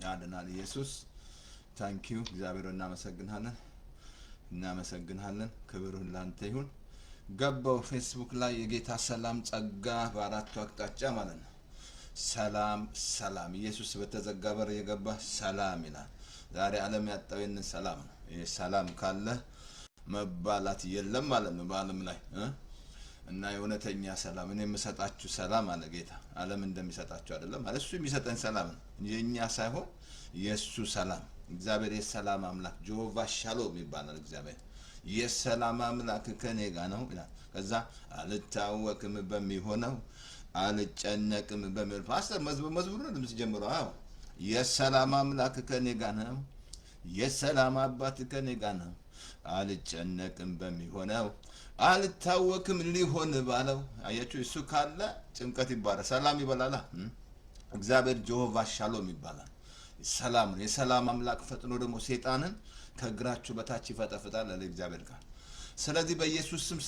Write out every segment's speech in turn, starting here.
ያድናል ኢየሱስ። ታንኪዩ እግዚአብሔር እናመሰግናለን። ክብር ሁሉ ላንተ ይሁን። ገባው ፌስቡክ ላይ የጌታ ሰላም ጸጋ በአራቱ አቅጣጫ ማለት ነው። ሰላም ሰላም፣ ኢየሱስ በተዘጋ በር የገባ ሰላም ይላል። ዛሬ ዓለም ያጣው ይህንን ሰላም ነው። ይሄ ሰላም ካለ መባላት የለም ማለት ነው በዓለም ላይ እና የእውነተኛ ሰላም እኔ የምሰጣችሁ ሰላም አለ ጌታ። ዓለም እንደሚሰጣችሁ አይደለም ማለት እሱ የሚሰጠን ሰላም ነው የኛ ሳይሆን የሱ ሰላም። እግዚአብሔር የሰላም አምላክ ጆቫ ሻሎም ይባላል። እግዚአብሔር የሰላም አምላክ ከኔ ጋር ነው ይላል። ከዛ አልታወክም በሚሆነው አልጨነቅም በሚል ፓስተር መዝሙር ነው የምትጀምረው። አዎ የሰላም አምላክ ከኔ ጋር ነው፣ የሰላም አባት ከኔ ጋር ነው፣ አልጨነቅም በሚሆነው አልታወክም ሊሆን ባለው። አያችሁ እሱ ካለ ጭንቀት ይባላል፣ ሰላም ይበላል። እግዚአብሔር ጆቫ ሻሎም ይባላል። ሰላም ነው። የሰላም አምላክ ፈጥኖ ደግሞ ሰይጣንን ከእግራችሁ በታች ይፈጠፍጣል አለ እግዚአብሔር ቃል። ስለዚህ በኢየሱስ ስም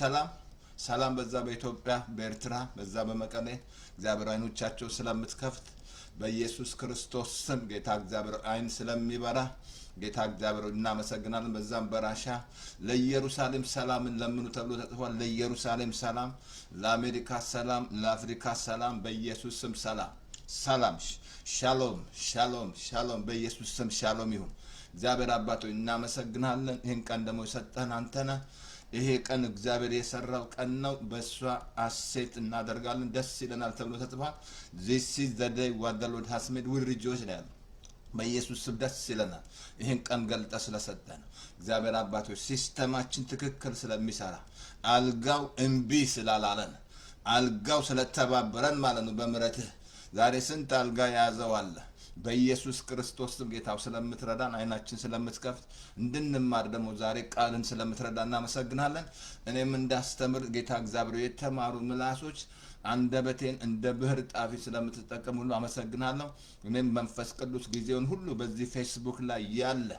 ሰላም በዛ በኢትዮጵያ በኤርትራ በዛ በመቀሌ እግዚአብሔር አይኖቻቸው ስለምትከፍት በኢየሱስ ክርስቶስ ስም ጌታ እግዚአብሔር አይን ስለሚበራ ጌታ እግዚአብሔር እናመሰግናለን። በዛም በራሻ ለኢየሩሳሌም ሰላምን ለምኑ ተብሎ ተጽፏል። ለኢየሩሳሌም ሰላም፣ ለአሜሪካ ሰላም፣ ለአፍሪካ ሰላም፣ በኢየሱስ ስም ሰላም ሻሎም ሻሎም ሻሎም፣ በኢየሱስ ስም ሻሎም ይሁን። እግዚአብሔር አባቶ እናመሰግናለን። ይህን ቀን ደግሞ የሰጠን አንተ ነህ። ይሄ ቀን እግዚአብሔር የሰራው ቀን ነው። በእሷ ሐሴት እናደርጋለን፣ ደስ ይለናል ተብሎ ተጽፏል። this is the day what the Lord has made we rejoice ነው ያለው። በኢየሱስ ስም ደስ ይለናል። ይህን ቀን ገልጠ ስለሰጠን እግዚአብሔር አባቶች ሲስተማችን ትክክል ስለሚሰራ አልጋው እምቢ ስላላለን አልጋው ስለተባበረን ማለት ነው በምሕረትህ ዛሬ ስንት አልጋ የያዘው አለ። በኢየሱስ ክርስቶስ ስም ጌታው ስለምትረዳን አይናችን ስለምትከፍት እንድንማር ደግሞ ዛሬ ቃልን ስለምትረዳ እናመሰግናለን። እኔም እንዳስተምር ጌታ እግዚአብሔር የተማሩ ምላሶች አንደበቴን እንደ ብህር ጣፊ ስለምትጠቀም ሁሉ አመሰግናለሁ። እኔም መንፈስ ቅዱስ ጊዜውን ሁሉ በዚህ ፌስቡክ ላይ ያለ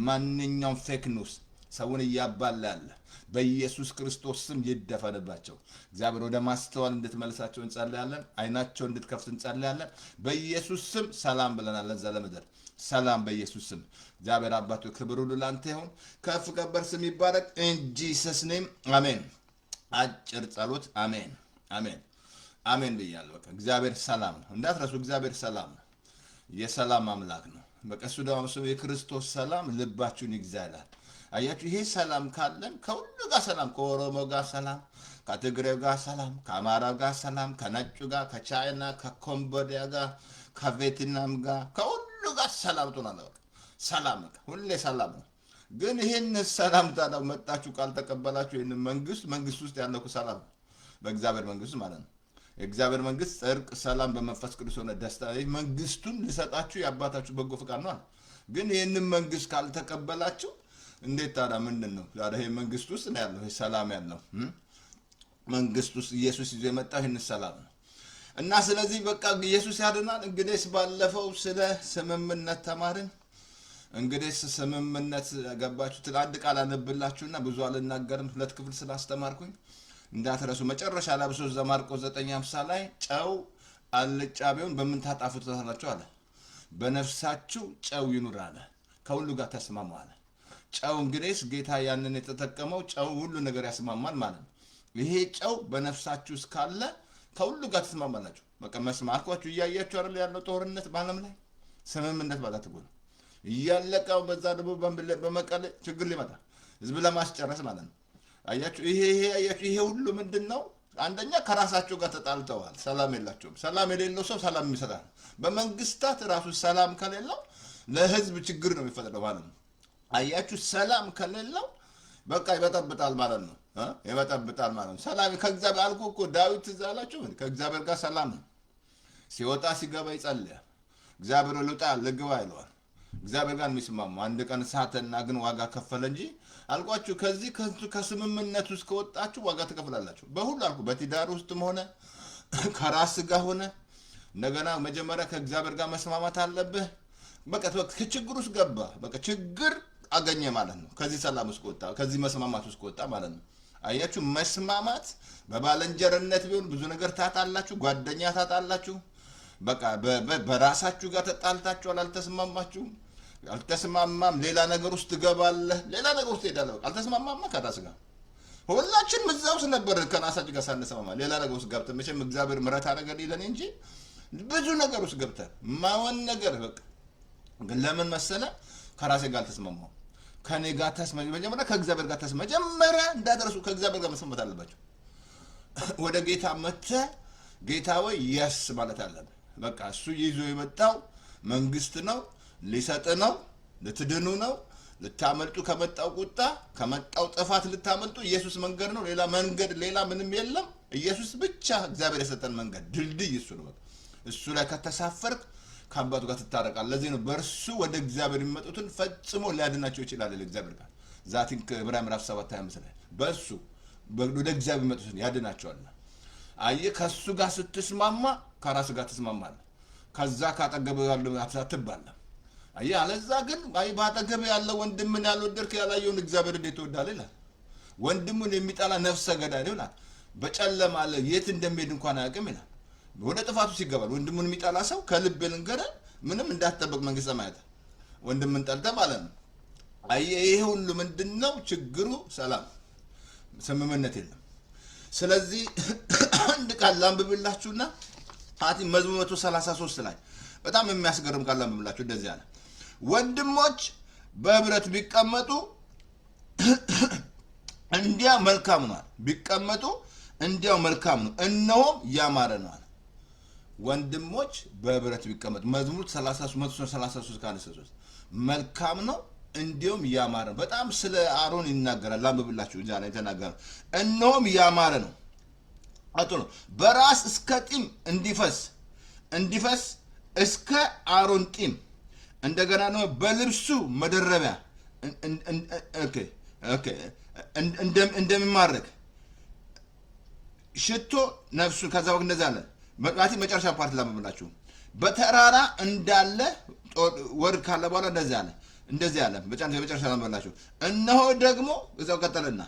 ማንኛውም ፌክ ኒውስ ሰውን እያባላ ያለ በኢየሱስ ክርስቶስ ስም ይደፈንባቸው። እግዚአብሔር ወደ ማስተዋል እንድትመልሳቸው እንጸልያለን። አይናቸው እንድትከፍት እንጸልያለን። በኢየሱስ ስም ሰላም ብለናል። ለዛ ለምድር ሰላም በኢየሱስ ስም። እግዚአብሔር አባቱ ክብር ሁሉ ላንተ ይሁን። ከፍ ከበር ስም ይባረክ። ኢን ጂሰስ ኔም አሜን። አጭር ጸሎት አሜን አሜን አሜን ብያለሁ። በቃ እግዚአብሔር ሰላም ነው እንዳትረሱ። እግዚአብሔር ሰላም ነው፣ የሰላም አምላክ ነው። በቃ እሱ ደግሞ የክርስቶስ ሰላም ልባችሁን ይግዛላል። አያችሁ ይሄ ሰላም ካለን ከሁሉ ጋር ሰላም፣ ከኦሮሞ ጋር ሰላም፣ ከትግሬው ጋር ሰላም፣ ከአማራ ጋር ሰላም፣ ከነጩ ጋር፣ ከቻይና፣ ከኮምቦዲያ ጋር፣ ከቬትናም ጋር ከሁሉ ጋር ሰላም ትሆናለህ። ሰላም ሁሌ ሰላም ነው። ግን ይህን ሰላም ታዲያ መጣችሁ ካልተቀበላችሁ ይህን መንግስት ውስጥ ያለው ሰላም ነው፣ በእግዚአብሔር መንግስት ማለት ነው። የእግዚአብሔር መንግስት ጽድቅ፣ ሰላም በመንፈስ ቅዱስ ሆነ ደስታ። መንግስቱን ልሰጣችሁ የአባታችሁ በጎ ፍቃድ ነው። ግን ይህንን መንግስት ካልተቀበላችሁ እንዴት ታዲያ ምንድን ነው ታዲያ? ይሄ መንግስት ውስጥ ነው ያለው ሰላም ያለው መንግስት ውስጥ ኢየሱስ ይዞ የመጣው ይህን ሰላም ነው። እና ስለዚህ በቃ ኢየሱስ ያድናል። እንግዲህ ባለፈው ስለ ስምምነት ተማርን። እንግዲህ ስምምነት ገባችሁ። አንድ ቃል አነብላችሁና ብዙ አልናገርም፣ 2 ክፍል ስላስተማርኩኝ እንዳትረሱ። መጨረሻ ላይ በሶስት ዘማርቆስ 9:50 ላይ ጨው አልጫ ቢሆን በምን ታጣፍጡታላችሁ አለ። በነፍሳችሁ ጨው ይኑር አለ። ከሁሉ ጋር ተስማሙ አለ። ጨው እንግዲህ ጌታ ያንን የተጠቀመው ጨው ሁሉ ነገር ያስማማል ማለት ነው። ይሄ ጨው በነፍሳችሁ እስካለ ከሁሉ ጋር ተስማማላችሁ። በቃ መስማማታችሁ እያያችሁ አይደል ያለው ጦርነት በዓለም ላይ ስምምነት ባላት ነው እያለቀው። በዛ ደግሞ በመቀሌ ችግር ሊመጣ ህዝብ ለማስጨረስ ማለት ነው። አያችሁ ይሄ ሁሉ ምንድነው? አንደኛ ከራሳቸው ጋር ተጣልተዋል፣ ሰላም የላቸውም። ሰላም የሌለው ሰው ሰላም ይሰጣል። በመንግስታት ራሱ ሰላም ከሌለው ለህዝብ ችግር ነው የሚፈጠረው ማለት ነው። አያችሁ ሰላም ከሌለው በቃ ይበጠብጣል ማለት ነው። ይበጠብጣል ማለት ነው። ሰላም ከእግዚአብሔር አልኩ እኮ ዳዊት ትዝ አላችሁ? ከእግዚአብሔር ጋር ሰላም ነው። ሲወጣ ሲገባ ይጸልያል። እግዚአብሔር ልውጣ ልግባ ይለዋል። እግዚአብሔር ጋር የሚስማሙ አንድ ቀን ሳተና ግን ዋጋ ከፈለ እንጂ አልኳችሁ። ከዚህ ከስምምነት ውስጥ ከወጣችሁ ዋጋ ትከፍላላችሁ። በሁሉ አልኩ። በትዳር ውስጥም ሆነ ከራስ ጋር ሆነ እንደገና መጀመሪያ ከእግዚአብሔር ጋር መስማማት አለብህ። በቃ ከችግር ውስጥ ገባ፣ በቃ ችግር አገኘ ማለት ነው። ከዚህ ሰላም ውስጥ ወጣ፣ ከዚህ መስማማት ውስጥ ወጣ ማለት ነው። አያችሁ መስማማት በባለንጀርነት ቢሆን ብዙ ነገር ታጣላችሁ፣ ጓደኛ ታጣላችሁ፣ በቃ በራሳችሁ ጋር ተጣልታችኋል፣ አልተስማማም፣ ሌላ ነገር ውስጥ ትገባለህ፣ ሌላ ነገር ውስጥ ትሄዳለህ። አልተስማማማ ከራስ ጋር ሁላችንም እዛ ውስጥ ነበር ከራሳችን ጋር ሳንስማማ ሌላ ነገር ውስጥ ገብተን መቼም እግዚአብሔር ምሕረት አደረገ ይለን እንጂ ብዙ ነገር ውስጥ ገብተን ማወን ነገር በቃ ግን ለምን መሰለ ከራሴ ጋር አልተስማማም። ከኔ ጋር መጀመሪያ ከእግዚአብሔር ጋር መጀመሪያ እንዳደረሱ ከእግዚአብሔር ጋር መስማማት አለባቸው። ወደ ጌታ መጥተህ ጌታ ወይ የስ ማለት አለብህ። በቃ እሱ ይዞ የመጣው መንግስት ነው፣ ሊሰጥ ነው፣ ልትድኑ ነው፣ ልታመልጡ ከመጣው ቁጣ ከመጣው ጥፋት ልታመልጡ ኢየሱስ መንገድ ነው። ሌላ መንገድ ሌላ ምንም የለም። ኢየሱስ ብቻ እግዚአብሔር የሰጠን መንገድ ድልድይ እሱ ነው። በቃ እሱ ላይ ከተሳፈርክ ከአባቱ ጋር ትታረቃለህ። ለዚህ ነው በእርሱ ወደ እግዚአብሔር የሚመጡትን ፈጽሞ ሊያድናቸው ይችላል። ለእግዚአብሔር ጋር ዛቲን ዕብራውያን ምዕራፍ 7:25 ላይ በእሱ ወደ እግዚአብሔር የሚመጡትን ያድናቸዋል። አየህ ከእሱ ጋር ስትስማማ ከራስ ጋር ትስማማለህ። ከዛ ካጠገብህ ያለው አትባላም። አየህ አለዛ ግን ባጠገብ ያለው ወንድምን ያልወደድክ ያላየውን እግዚአብሔር እንዴት ትወዳለህ ይላል። ወንድሙን የሚጠላ ነፍሰ ገዳይ ነው ይላል። በጨለማ አለ የት እንደሚሄድ እንኳን አያውቅም ይላል። ወደ ጥፋቱ ሲገባል ወንድሙን የሚጠላ ሰው ከልብ ልንገርህ ምንም እንዳትጠብቅ መንግስተ ሰማያት ወንድምን ጠልተህ ማለት ነው። አየህ ይሄ ሁሉ ምንድነው ችግሩ? ሰላም ስምምነት የለም። ስለዚህ አንድ ቃል ላንብብላችሁና መዝሙር 133 ላይ በጣም የሚያስገርም ቃል ላንብብላችሁ። እንደዚህ አለ፣ ወንድሞች በህብረት ቢቀመጡ እንዲያው መልካም ነው። ቢቀመጡ እንዲያው መልካም ነው፣ እነሆም ያማረ ነው። ወንድሞች በህብረት ቢቀመጡ መዝሙር 133 ከ1-3 መልካም ነው እንዲሁም ያማረ ነው። በጣም ስለ አሮን ይናገራል። ላንብብላችሁ እዛ ላይ ተናገረ። እነሆም ያማረ ነው አጥቶ በራስ እስከ ጢም እንዲፈስ እስከ አሮን ጢም እንደገና ነው በልብሱ መደረቢያ እንደሚማረክ ሽቶ ነፍሱ ከዛ ወግ እንደዛ አለ። መጥማቲ መጨረሻ ፓርት ላንብብላችሁ። በተራራ እንዳለ ወርድ ካለ በኋላ እንደዚህ አለ በመጨረሻ ላንብብላችሁ። እነሆ ደግሞ እዛው ቀጠለና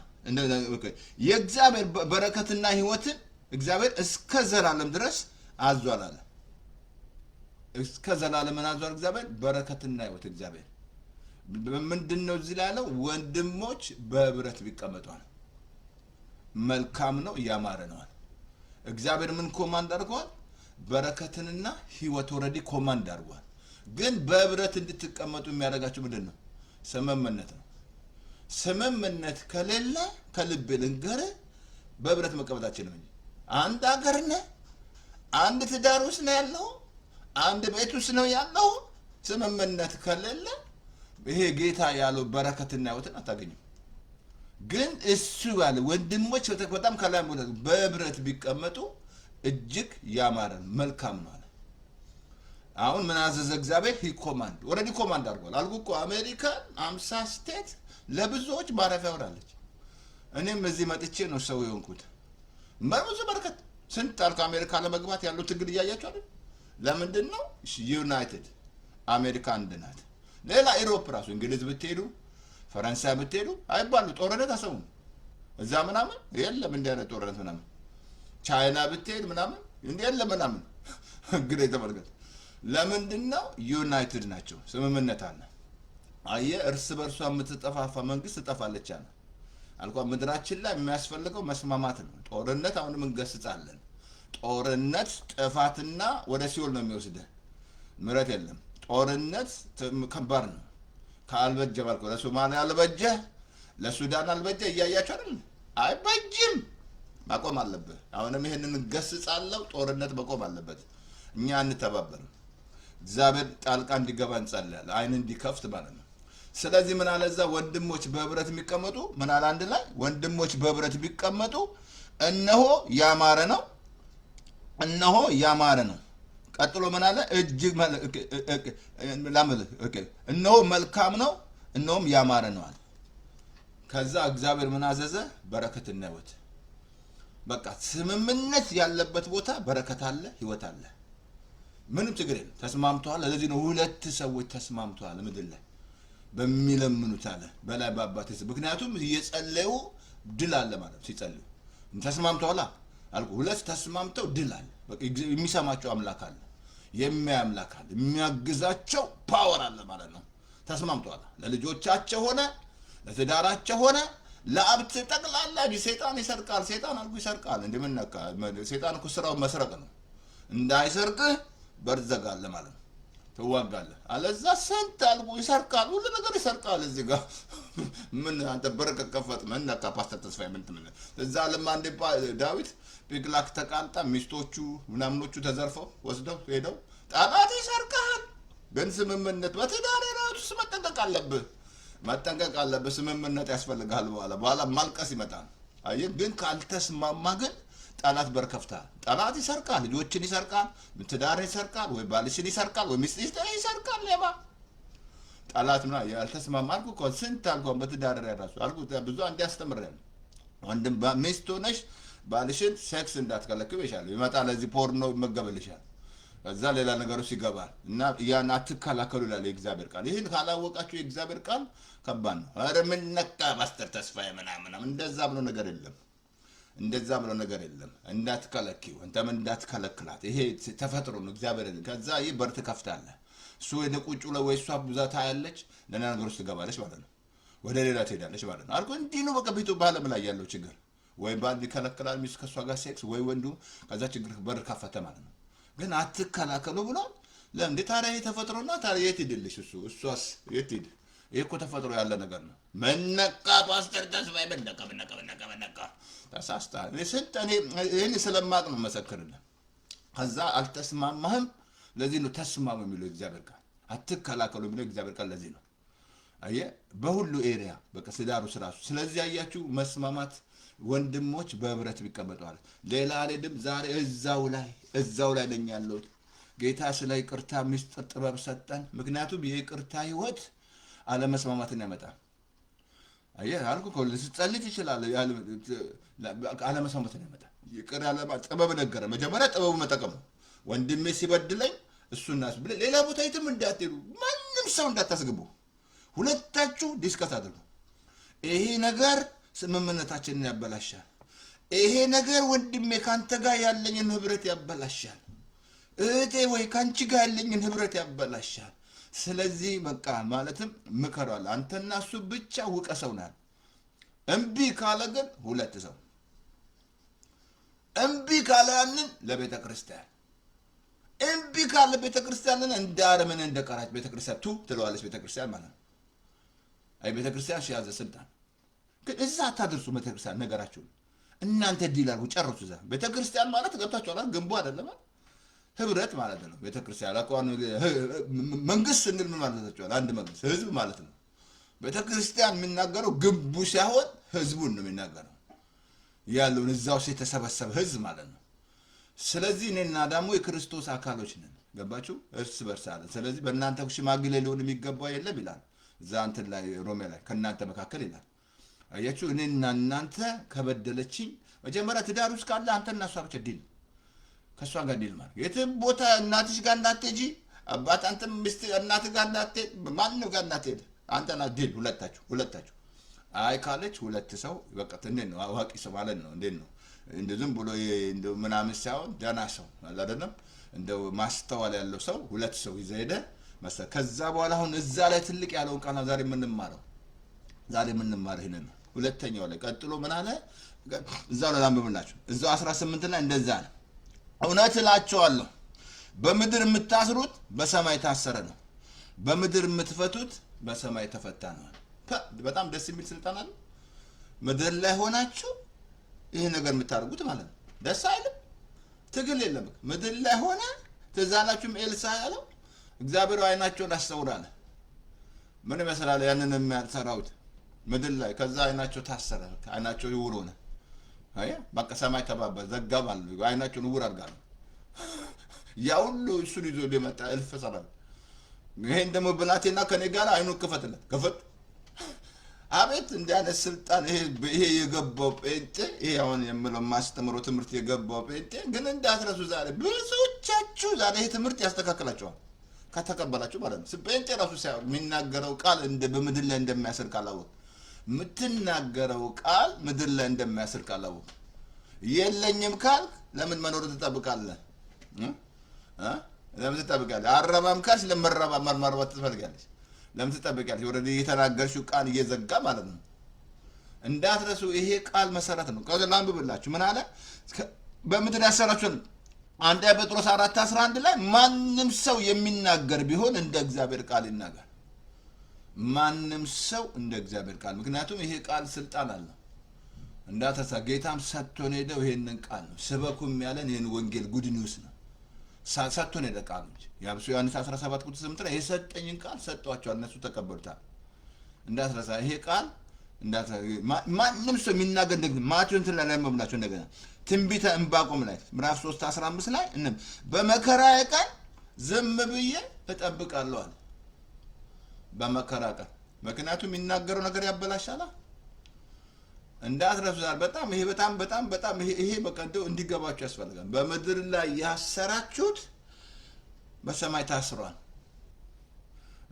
የእግዚአብሔር በረከትና ሕይወትን እግዚአብሔር እስከ ዘላለም ድረስ አዟል አለ። እስከ ዘላለም አዟል እግዚአብሔር በረከትና ሕይወት። እግዚአብሔር ምንድነው እዚህ ላይ ያለው? ወንድሞች በህብረት ቢቀመጧል መልካም ነው ያማረ ነው። እግዚአብሔር ምን ኮማንድ አድርጓል? በረከትንና ሕይወት ኦልሬዲ ኮማንድ አድርጓል። ግን በህብረት እንድትቀመጡ የሚያደርጋችሁ ምንድነው? ስምምነት ነው። ስምምነት ከሌለ ከልብ ልንገርህ በህብረት መቀመጣችን ነው። አንድ ሀገር ነህ፣ አንድ ትዳር ውስጥ ነው ያለው፣ አንድ ቤት ውስጥ ነው ያለው። ስምምነት ከሌለ ይሄ ጌታ ያለው በረከትና ሕይወትን አታገኝም። ግን እሱ ያለ ወንድሞች በጣም ከላይ በህብረት ቢቀመጡ እጅግ ያማረ መልካም ነው አለ። አሁን ምን አዘዘ እግዚአብሔር? ኮማንድ ኦልሬዲ ኮማንድ አድርጓል። አልኩ እኮ አሜሪካ 50 ስቴት ለብዙዎች ማረፊያ ሆናለች። እኔም እዚህ መጥቼ ነው ሰው የሆንኩት። ብዙ በረከት ስንት አልኩ። አሜሪካ ለመግባት ያለው ትግል እያያችሁ አይደል? ለምንድን ነው? ዩናይትድ አሜሪካ አንድ ናት። ሌላ ኢሮፕ ራሱ እንግሊዝ ብትሄዱ ፈረንሳይ ብትሄዱ አይባሉ ጦርነት አሰሙ እዛ ምናምን የለም እንደ አይነት ጦርነት ምናምን። ቻይና ብትሄድ ምናምን እንደ የለም ምናምን። እንግዲህ ተመልከት። ለምንድን ነው? ዩናይትድ ናቸው። ስምምነት አለ። አየህ እርስ በርሷ የምትጠፋፋ መንግስት ትጠፋለች አለ። አልኳ ምድራችን ላይ የሚያስፈልገው መስማማት ነው። ጦርነት አሁንም እንገስጻለን። ጦርነት ጥፋትና ወደ ሲኦል ነው የሚወስደህ። ምሕረት የለም። ጦርነት ከባድ ነው። ካልበጀ ባልኩ ለሶማሊያ አልበጀ፣ ለሱዳን አልበጀ። እያያችሁ አይደል? አይበጅም። ማቆም አለብህ። አሁንም ይሄንን እንገስጻለሁ። ጦርነት መቆም አለበት። እኛ እንተባበርም። እግዚአብሔር ጣልቃ እንዲገባ እንጸልያለን። አይን እንዲከፍት ማለት ነው። ስለዚህ ምን አለ እዛ? ወንድሞች በህብረት የሚቀመጡ ምን አለ? አንድ ላይ ወንድሞች በህብረት ቢቀመጡ እነሆ ያማረ ነው፣ እነሆ ያማረ ነው። ቀጥሎ ምን አለ? እጅግ እነሆ መልካም ነው፣ እነሆም ያማረ ነው አለ። ከዛ እግዚአብሔር ምን አዘዘ? በረከትና ሕይወት። በቃ ስምምነት ያለበት ቦታ በረከት አለ፣ ሕይወት አለ። ምንም ችግር የለም። ተስማምተዋል። ለዚህ ነው ሁለት ሰዎች ተስማምተዋል ምድር ላይ በሚለምኑት አለ በላይ በአባቴ ስም። ምክንያቱም እየጸለዩ ድል አለ ማለት ሲጸልዩ ተስማምተዋል አልኩ። ሁለት ተስማምተው ድል አለ። በቃ የሚሰማቸው አምላክ አለ። የሚያምላካል የሚያግዛቸው ፓወር አለ ማለት ነው። ተስማምቷል። ለልጆቻቸው ሆነ ለትዳራቸው ሆነ ለአብት ጠቅላላ ሰይጣን ይሰርቃል። ሰይጣን አልኩ ይሰርቃል። እንደምንነካ ሰይጣን እኮ ስራው መስረቅ ነው። እንዳይሰርቅህ በርዘጋለህ ማለት ነው። ትዋጋለህ። አለዛ ስንት አልኩ ይሰርቃል። ሁሉ ነገር ይሰርቃል። እዚህ ጋር ምን አንተ በረከ ከፈት ምን ነካ ፓስተር ተስፋዬ ምን ትምለ እዛ ለማንዴ ዳዊት ቢግላክ ተቃልጣ ሚስቶቹ ምናምኖቹ ተዘርፈው ወስደው ሄደው ጠላት ይሰርቃል። ግን ስምምነት በትዳር ራሱ መጠንቀቅ አለብህ። ስምምነት ያስፈልጋል። በኋላ ማልቀስ ይመጣል። አየህ ግን ካልተስማማ ግን ጠላት በርከፍታ ጠላት ይሰርቃል። ልጆችን ይሰርቃል፣ ትዳርን ይሰርቃል፣ ወይ ባልሽን ይሰርቃል፣ ወይ ሚስትህን ይሰርቃል። ለባ ጠላት ምና ያልተስማማ አልኩ እኮ ስንት አልኩ በትዳር ራሱ አልኩ ብዙ አንድ ያስተምራል። ወንድም ሚስት ሆነሽ ባልሽን ሴክስ እንዳትከለክብ ይሻላል። ይመጣል ለዚህ ፖርኖ ይመገበልሻል። ከዛ ሌላ ነገሮች ይገባል እና ያን አትከላከሉ ይላል የእግዚአብሔር ቃል። ይህን ካላወቃችሁ የእግዚአብሔር ቃል ከባድ ነው። ኧረ ምን ነካ ፓስተር ተስፋዬ ምናምን እንደዛ ብሎ ነገር የለም። እንደዛ ብሎ ነገር የለም። እንዳትከለኪው አንተም እንዳትከለክላት። ይሄ ተፈጥሮ ነው እግዚአብሔር። ከዛ ይህ በር ትከፍታለህ። እሱ ወደ ቁጭ ብሎ ወይ እሷ ብዛታ ያለች ለና ነገሮች ትገባለች ማለት ነው። ወደ ሌላ ትሄዳለች ማለት ነው። አልኩ እንዲህ ነው በቃ ቤቱ ባለም ላይ ያለው ችግር። ወይ ባል ይከለክላል ሚስት ከሷ ጋር ሴክስ፣ ወይ ወንዱ ከዛ ችግር በር ከፈተ ማለት ነው። ግን አትከላከሉ ብሎ ለምን ታዲያ ይሄ ተፈጥሮና ታዲያ የት ይድልሽ? እሷስ የት ይድ? ይሄ እኮ ተፈጥሮ ያለ ነገር ነው። መነቃ ፓስተር ተስፋዬ መነቃ ተሳስተሃል። እኔ ይህን ስለማቅ ነው መሰክርልህ። ከዛ አልተስማማህም። ለዚህ ነው ተስማሙ የሚለው እግዚአብሔር ቃል። አትከላከሉ የሚለው እግዚአብሔር ቃል ለዚህ ነው። አየህ በሁሉ ኤሪያ በቃ ትዳሩ ስራሱ። ስለዚህ አያችሁ መስማማት ወንድሞች በህብረት ቢቀመጣሉ። ሌላ አልሄድም ዛሬ እዛው ላይ ነኝ ያለሁት። ጌታ ስለ ይቅርታ ምስጢር ጥበብ ሰጠን። ምክንያቱም የይቅርታ ህይወት አለመስማማትን ያመጣል። አየህ አልኩ እኮ ልትጸልይ ትችላለህ። አለመስማማትን ያመጣል። ይቅር ያለ ጥበብ ነገረ መጀመሪያ ጥበቡ መጠቀም ነው። ወንድሜ ሲበድለኝ እሱናስ ብለ ሌላ ቦታ የትም እንዳትሄዱ፣ ማንም ሰው እንዳታስገቡ፣ ሁለታችሁ ዲስከስ አድርጉ። ይሄ ነገር ስምምነታችንን ያበላሻል። ይሄ ነገር ወንድሜ ካንተ ጋር ያለኝን ህብረት ያበላሻል። እህቴ ወይ ካንቺ ጋር ያለኝን ህብረት ያበላሻል። ስለዚህ በቃ ማለትም ምከራል። አንተና እሱ ብቻ ውቀሰውናል። እምቢ ካለ ግን ሁለት ሰው እምቢ ካለ ያንን ለቤተ ክርስቲያን እምቢ ካለ ቤተ ክርስቲያንን እንዳረምን እንደቀራች ቤተ ክርስቲያን ትለዋለች። ቤተ ክርስቲያን ማለት ነው። አይ ቤተ ክርስቲያን ሲያዘ ስልጣን ግን እዛ አታድርሱ። ቤተ ክርስቲያን ነገራችሁ እናንተ ዲላሉ ጨርሱ። እዛ ቤተ ክርስቲያን ማለት ገብታችኋል። ግንቡ አይደለም ህብረት ማለት ነው። ቤተ ክርስቲያን አቋን መንግስት ስንል ምን ማለት ነው? አንድ መንግስት ህዝብ ማለት ነው። ቤተ ክርስቲያን የሚናገረው ግንቡ ሳይሆን ህዝቡን ነው የሚናገረው። ያለውን እዛው የተሰበሰበ ህዝብ ማለት ነው። ስለዚህ እኔና ደግሞ የክርስቶስ አካሎች ነን። ገባችሁ? እርስ በርስ አለ። ስለዚህ በእናንተ ሽማግሌ ሊሆን የሚገባው የለም ይላል እዛ እንትን ላይ ሮሜ ላይ ከእናንተ መካከል ይላል። አያችሁ እኔና እናንተ ከበደለችኝ መጀመሪያ ትዳር ውስጥ ካለ አንተና እሷ ብቻ ዲል ከእሷ ጋር ዲል ማለት የትም ቦታ እናትሽ ጋር እንዳትሄጂ፣ አባት አንተም ሚስት እናት ጋር እንዳትሄድ፣ ማንም ጋር እንዳትሄድ አንተና ዲል ሁለታችሁ አይ ካለች ሁለት ሰው በቃ እንዴት ነው አዋቂ ሰው ማለት ነው። እንዴት ነው እንደ ዝም ብሎ እንደ ምናምን ሳይሆን ደህና ሰው አለ አይደለም። እንደ ማስተዋል ያለው ሰው ሁለት ሰው ይዘህ ሄደህ መሰለህ። ከዛ በኋላ አሁን እዛ ላይ ትልቅ ያለውን ቃል ዛሬ የምንማረው ይሄንን ነው። ሁለተኛው ላይ ቀጥሎ ምን አለ? እዛው ላይ አንብብላችሁ እዛው 18 ላይ እንደዛ ነው። እውነት እላችኋለሁ በምድር የምታስሩት በሰማይ ታሰረ ነው፣ በምድር የምትፈቱት በሰማይ ተፈታ ነው። በጣም ደስ የሚል ስልጣን አለ። ምድር ላይ ሆናችሁ ይሄ ነገር የምታደርጉት ማለት ነው። ደስ አይልም? ትግል የለም። ምድር ላይ ሆነ ተዛላችሁም ኤልሳ ያለው እግዚአብሔር አይናቸውን አስተውራለ። ምን ይመስላል? ያንን የሚያሰራውት ምድር ላይ ከዛ አይናቸው ታሰረ፣ አይናቸው ይውር ሆነ። አያ በቃ ሰማይ ተባባ ዘጋባል፣ አይናቸውን ይውር አድርጋለ። ያ ሁሉ እሱን ይዞ ሊመጣ እልፍ ሰራል። ይሄን ደግሞ ብላቴና ከኔ ጋር አይኑ ከፈት አቤት እንዲህ አይነት ስልጣን ይሄ የገባው ጴንጤ ይሄ አሁን የምለው ማስተምረው ትምህርት የገባው ጴንጤ ግን እንዳትረሱ ዛሬ ብዙዎቻችሁ ዛሬ ይሄ ትምህርት ያስተካክላችኋል ከተቀበላችሁ ማለት ነው። ጴንጤ ራሱ ሳይሆን የሚናገረው ቃል በምድር ላይ እንደሚያስር ካላወቅ የምትናገረው ቃል ምድር ላይ እንደሚያስር ካላወቅ የለኝም ካልክ ለምን መኖር ትጠብቃለህ? ለምን ትጠብቂያለሽ? አረባም ካልሽ ለመረባ መርማርባት ትፈልጊያለሽ። ለምን ትጠብቂያለሽ? ወረዲ የተናገርሽው ቃል እየዘጋ ማለት ነው። እንዳትረሱ። ይሄ ቃል መሰረት ነው። ከዛ ላንብብላችሁ ምን አለ? በምድር ያሰራችሁን አንደኛ ጴጥሮስ 4:11 ላይ ማንም ሰው የሚናገር ቢሆን እንደ እግዚአብሔር ቃል ይናገር። ማንም ሰው እንደ እግዚአብሔር ቃል፣ ምክንያቱም ይሄ ቃል ስልጣን አለው። እንዳትረሳ። ጌታም ሰጥቶን ሄደው ይሄንን ቃል ነው ስበኩም ያለን። ይሄን ወንጌል ጉድ ኒውስ ነው ሰጥቶን ሄደ ቃል እንጂ ያብሱ ዮሐንስ 17:8 ላይ የሰጠኝን ቃል ሰጥቷቸዋል፣ እነሱ ተቀበሉታል። እንዳትረሳ። ይሄ ቃል ማንም ሰው የሚናገር እንደዚህ ማቴዎስ ላይ ለምብላችሁ እንደገና ትንቢተ ዕንባቆም ላይ ምዕራፍ 3:15 ላይ በመከራዬ ቀን ዝም ብዬ እጠብቃለሁ አለ። በመከራ ቀን፣ ምክንያቱም የሚናገረው ነገር ያበላሻል። እንዳትረሱ። በጣም ይሄ በጣም ይሄ በቃ እንደው እንዲገባችሁ ያስፈልጋል። በምድር ላይ ያሰራችሁት በሰማይ ታስሯል።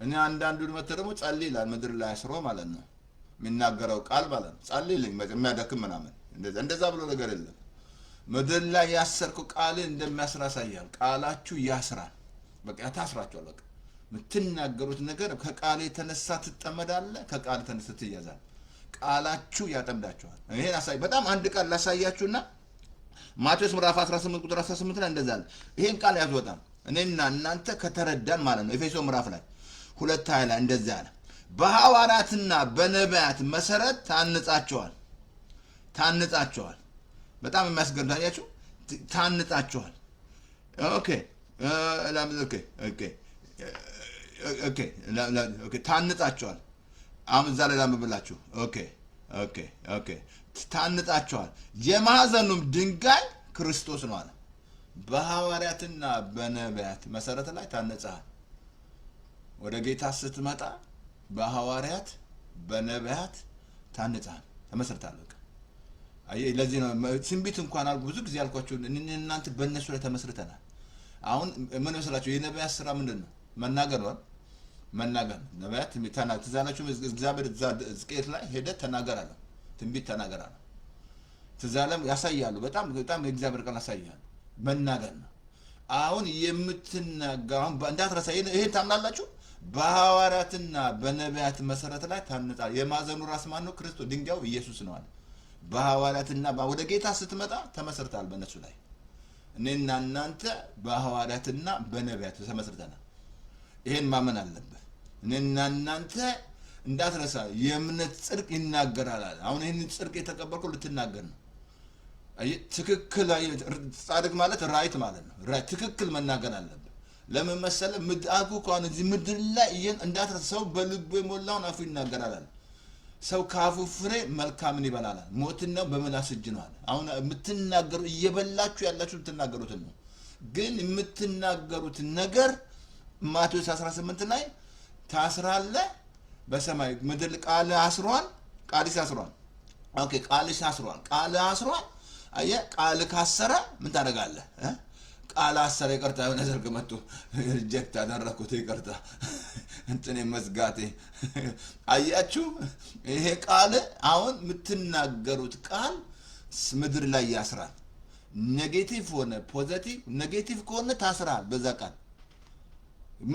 እኔ አንዳንዱን መጥቶ ደግሞ ጸልይ ይላል። ምድር ላይ አስሮ ማለት ነው የሚናገረው ቃል ማለት ነው። ጸልይልኝ የሚያደክም ምናምን እንደዛ ብሎ ነገር የለም። ምድር ላይ ያሰርኩ ቃል እንደሚያስራ ያሳያል። ቃላችሁ ያስራል። በቃ ታስራችኋል። በቃ የምትናገሩት ነገር ከቃል የተነሳ ትጠመዳለ፣ ከቃል የተነሳ ትያዛል። ቃላችሁ ያጠምዳችኋል። ይሄን አሳይ። በጣም አንድ ቃል ላሳያችሁና ማቴዎስ ምዕራፍ 18:18 ላይ እንደዛ አለ። ይሄን ቃል ያዙ። በጣም እኔና እናንተ ከተረዳን ማለት ነው። ኤፌሶ ምዕራፍ ላይ 2:20 ላይ እንደዛ አለ። በሐዋርያትና በነቢያት መሰረት ታንጻቸዋል። በጣም የሚያስገርም ታያችሁ። ታንጻቸዋል። ኦኬ ታንጻቸዋል። አሁን እዛ ላይ ላምብላችሁ። ኦኬ ታንጻቸዋል። የማዕዘኑም ድንጋይ ክርስቶስ ነው አለ። በሐዋርያትና በነቢያት መሰረት ላይ ታነጻል። ወደ ጌታ ስትመጣ በሐዋርያት በነቢያት ታንጻል፣ ተመስርታል። ለዚህ ነው ትንቢት እንኳን አልኩ ብዙ ጊዜ ያልኳችሁ እናንተ በእነሱ ላይ ተመስርተናል። አሁን ምን መስላችሁ? የነቢያት ስራ ምንድን ነው? መናገር ነው። መናገር ነቢያት ትዛላችሁ። እግዚአብሔር ሕዝቅኤል ላይ ሄደ ተናገር አለ። ትንቢት ተናገር አለ። ትዛለም ያሳያሉ። በጣም የእግዚአብሔር ቃል ያሳያሉ። መናገር ነው። አሁን የምትናገር እንዳትረሳ። ይሄን ታምናላችሁ? በሐዋርያትና በነቢያት መሰረት ላይ ታንጻል። የማዕዘኑ ራስ ማን ነው? ክርስቶስ። ድንጋዩ ኢየሱስ ነው አለ። በሐዋርያትና ወደ ጌታ ስትመጣ ተመስርታል በእነሱ ላይ። እኔና እናንተ በሐዋርያትና በነቢያት ተመስርተናል። ይሄን ማመን አለበት። እኔና እናንተ እንዳትረሳ። የእምነት ጽድቅ ይናገራል አለ። አሁን ይህን ጽድቅ የተቀበልከው ልትናገር ነው። ትክክል። ጻድቅ ማለት ራይት ማለት ነው። ትክክል መናገር አለበት። ለምን መሰለህ? ምድአኩ ከሆነ እዚህ ምድር ላይ እንዳትረሳ። ሰው በልቡ የሞላውን አፉ ይናገራል አለ። ሰው ከአፉ ፍሬ መልካምን ይበላል። ሞትና በምላስ እጅ ነው አለ። አሁን የምትናገሩ እየበላችሁ ያላችሁ የምትናገሩትን ነው። ግን የምትናገሩት ነገር ማቴዎስ 18 ላይ ታስራለ በሰማይ ምድር ቃል አስሯል። ቃልስ አስሯል። ኦኬ ቃልስ አስሯል። ቃል አስሯል። አየህ፣ ቃል ካሰረ ምን ታደርጋለህ? ቃል አሰረ። ይቅርታ የሆነ ዘርግ መጥቶ ሪጀክት አደረኩት። ይቅርታ እንትን መዝጋቴ። አያችሁ፣ ይሄ ቃል አሁን የምትናገሩት ቃል ምድር ላይ ያስራል። ኔጌቲቭ ሆነ ፖዚቲቭ፣ ኔጌቲቭ ከሆነ ታስራል። በዛ ቃል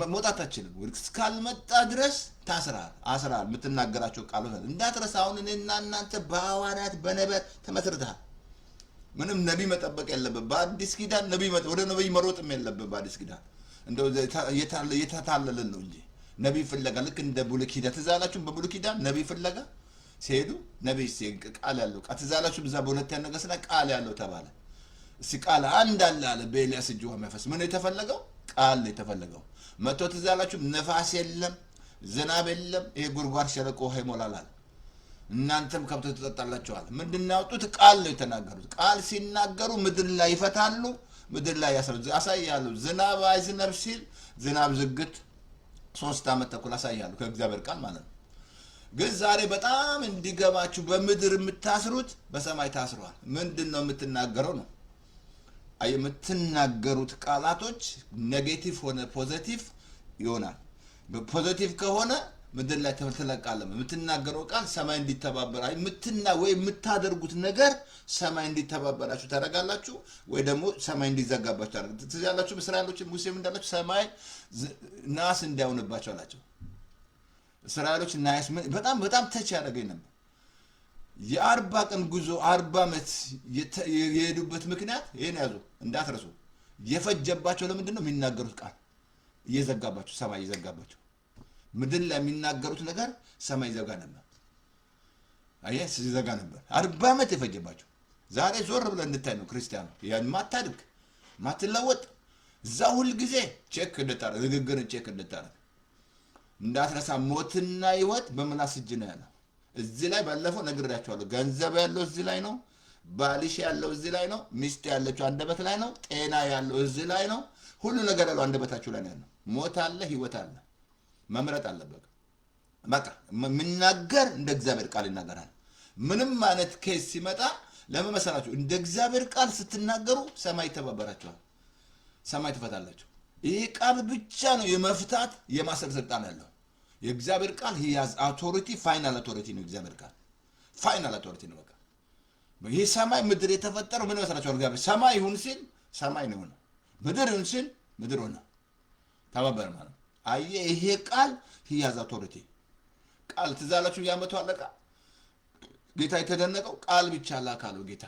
መውጣት አትችልም። እስካልመጣ ድረስ ታስራል። አስራል የምትናገራቸው ቃሎች እንዳትረሳ። አሁን እኔና እናንተ በሐዋርያት በነቢያት ተመስርተሃል። ምንም ነቢይ መጠበቅ የለብህ። በአዲስ ኪዳን ወደ ነቢይ መሮጥም የለብህ። በአዲስ ኪዳን እንደው እየተታለልን ነው እንጂ ነቢይ ፍለጋ ልክ እንደ ብሉይ ኪዳን ትዝ አላችሁ። በብሉይ ኪዳን ነቢይ ፍለጋ ሲሄዱ ነቢይ ቃል ያለው ትዝ አላችሁ። በዛ በሁለተኛ ነገሥት ላይ ቃል ያለው ተባለ። እስኪ ቃል አንድ አለ በኤልያስ እጅ ውሃ የሚያፈስ ምን የተፈለገው? ቃል ነው የተፈለገው። መጥቶ ትዝ አላችሁ። ነፋስ የለም፣ ዝናብ የለም፣ ይሄ ጉድጓድ ሸለቆ ውሃ ይሞላል። እናንተም ከብቶች ትጠጣላችኋል። ምንድን ነው ያወጡት? ቃል ነው የተናገሩት። ቃል ሲናገሩ ምድር ላይ ይፈታሉ፣ ምድር ላይ ያሳያሉ። ዝናብ አይዝነብ ሲል ዝናብ ዝግት 3 ዓመት ተኩል አሳያሉ፣ ከእግዚአብሔር ቃል ማለት ነው። ግን ዛሬ በጣም እንዲገባችሁ በምድር የምታስሩት በሰማይ ታስሯል። ምንድን ነው የምትናገረው ነው። የምትናገሩት ቃላቶች ኔጌቲቭ ሆነ ፖዚቲቭ ይሆናል። ፖዚቲቭ ከሆነ ምድር ላይ ትለቃለህ። የምትናገረው ቃል ሰማይ እንዲተባበር ወይ የምታደርጉት ነገር ሰማይ እንዲተባበራችሁ ታደርጋላችሁ፣ ወይ ደግሞ ሰማይ እንዲዘጋባችሁ ታደርጋላችሁ። ትዝ ያላችሁ እስራኤሎች ሙሴም እንዳላችሁ ሰማይ ናስ እንዲያውንባቸው አላቸው። እስራኤሎች ናስ በጣም በጣም ተች ያደረገኝ ነበር። የ40 ቀን ጉዞ 40 ዓመት የሄዱበት ምክንያት ይሄን ያዙ እንዳትረሱ። የፈጀባቸው ለምንድን ነው? የሚናገሩት ቃል እየዘጋባቸው፣ ሰማይ እየዘጋባቸው። ምድር ላይ የሚናገሩት ነገር ሰማይ ይዘጋ ነበር። አየህ ይዘጋ ነበር። 40 ዓመት የፈጀባቸው። ዛሬ ዞር ብለን እንድታይ ነው ክርስቲያኑ። ያን ማታድግ ማትለወጥ እዛ ሁል ጊዜ ቼክ እንድታረግ ንግግርን ቼክ እንድታረግ እንዳትረሳ። ሞትና ሕይወት በምላስ እጅ ነው ያለው። እዚህ ላይ ባለፈው ነግሬያቸዋለሁ። ገንዘብ ያለው እዚህ ላይ ነው። ባልሽ ያለው እዚህ ላይ ነው። ሚስት ያለችው አንደበት ላይ ነው። ጤና ያለው እዚህ ላይ ነው። ሁሉ ነገር ያለው አንደበታችሁ ላይ ነው ያለው። ሞት አለ፣ ሕይወት አለ። መምረጥ አለበት። በቃ የምናገር እንደ እግዚአብሔር ቃል ይናገራል። ምንም አይነት ኬስ ሲመጣ ለምን መሰላችሁ? እንደ እግዚአብሔር ቃል ስትናገሩ ሰማይ ይተባበራችኋል፣ ሰማይ ትፈታላችሁ። ይህ ቃል ብቻ ነው የመፍታት የማሰር ስልጣን ያለው። የእግዚአብሔር ቃል ሂያዝ አውቶሪቲ፣ ፋይናል አውቶሪቲ ነው። እግዚአብሔር ቃል ፋይናል አውቶሪቲ ነው። በቃ ይህ ሰማይ ምድር የተፈጠረው ምን መሰላችኋል? እግዚአብሔር ሰማይ ይሁን ሲል ሰማይ ነው የሆነው፣ ምድር ይሁን ሲል ምድር ሆነ። ተባበረ ማለት ነው። አየህ ይሄ ቃል ሂያዝ አውቶሪቲ ቃል ትዛላችሁ። ያመጡ አለቃ ጌታ የተደነቀው ቃል ብቻ ላካለው ጌታ።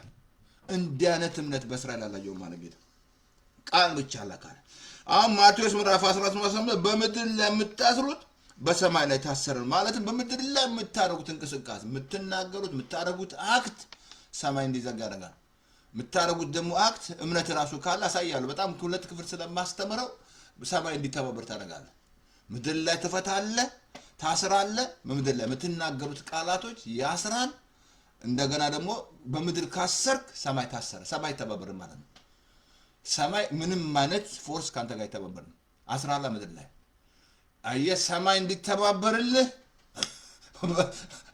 እንዲህ አይነት እምነት በእስራኤል አላየሁም ማለት ጌታ ቃል ብቻ ላካለ። አሁን ማቴዎስ ምዕራፍ 18 በምድር ላይ የምታስሩት በሰማይ ላይ ታሰረ። ማለትም በምድር ላይ የምታደርጉት እንቅስቃሴ፣ የምትናገሩት፣ የምታደርጉት አክት ሰማይ እንዲዘጋ ያደርጋል። የምታደርጉት ደግሞ አክት እምነት ራሱ ካለ አሳያለሁ። በጣም 2 ክፍል ስለማስተምረው ሰማይ እንዲተባበር ታደርጋለህ። ምድር ላይ ትፈታለህ፣ ታስራለህ። በምድር ላይ የምትናገሩት ቃላቶች ያስራል። እንደገና ደግሞ በምድር ካሰርክ ሰማይ ታሰረ፣ ሰማይ ይተባበር ማለት ነው። ሰማይ ምንም አይነት ፎርስ ካንተ ጋር ይተባበር ነው። አስራላ ምድር ላይ አየህ፣ ሰማይ እንዲተባበርልህ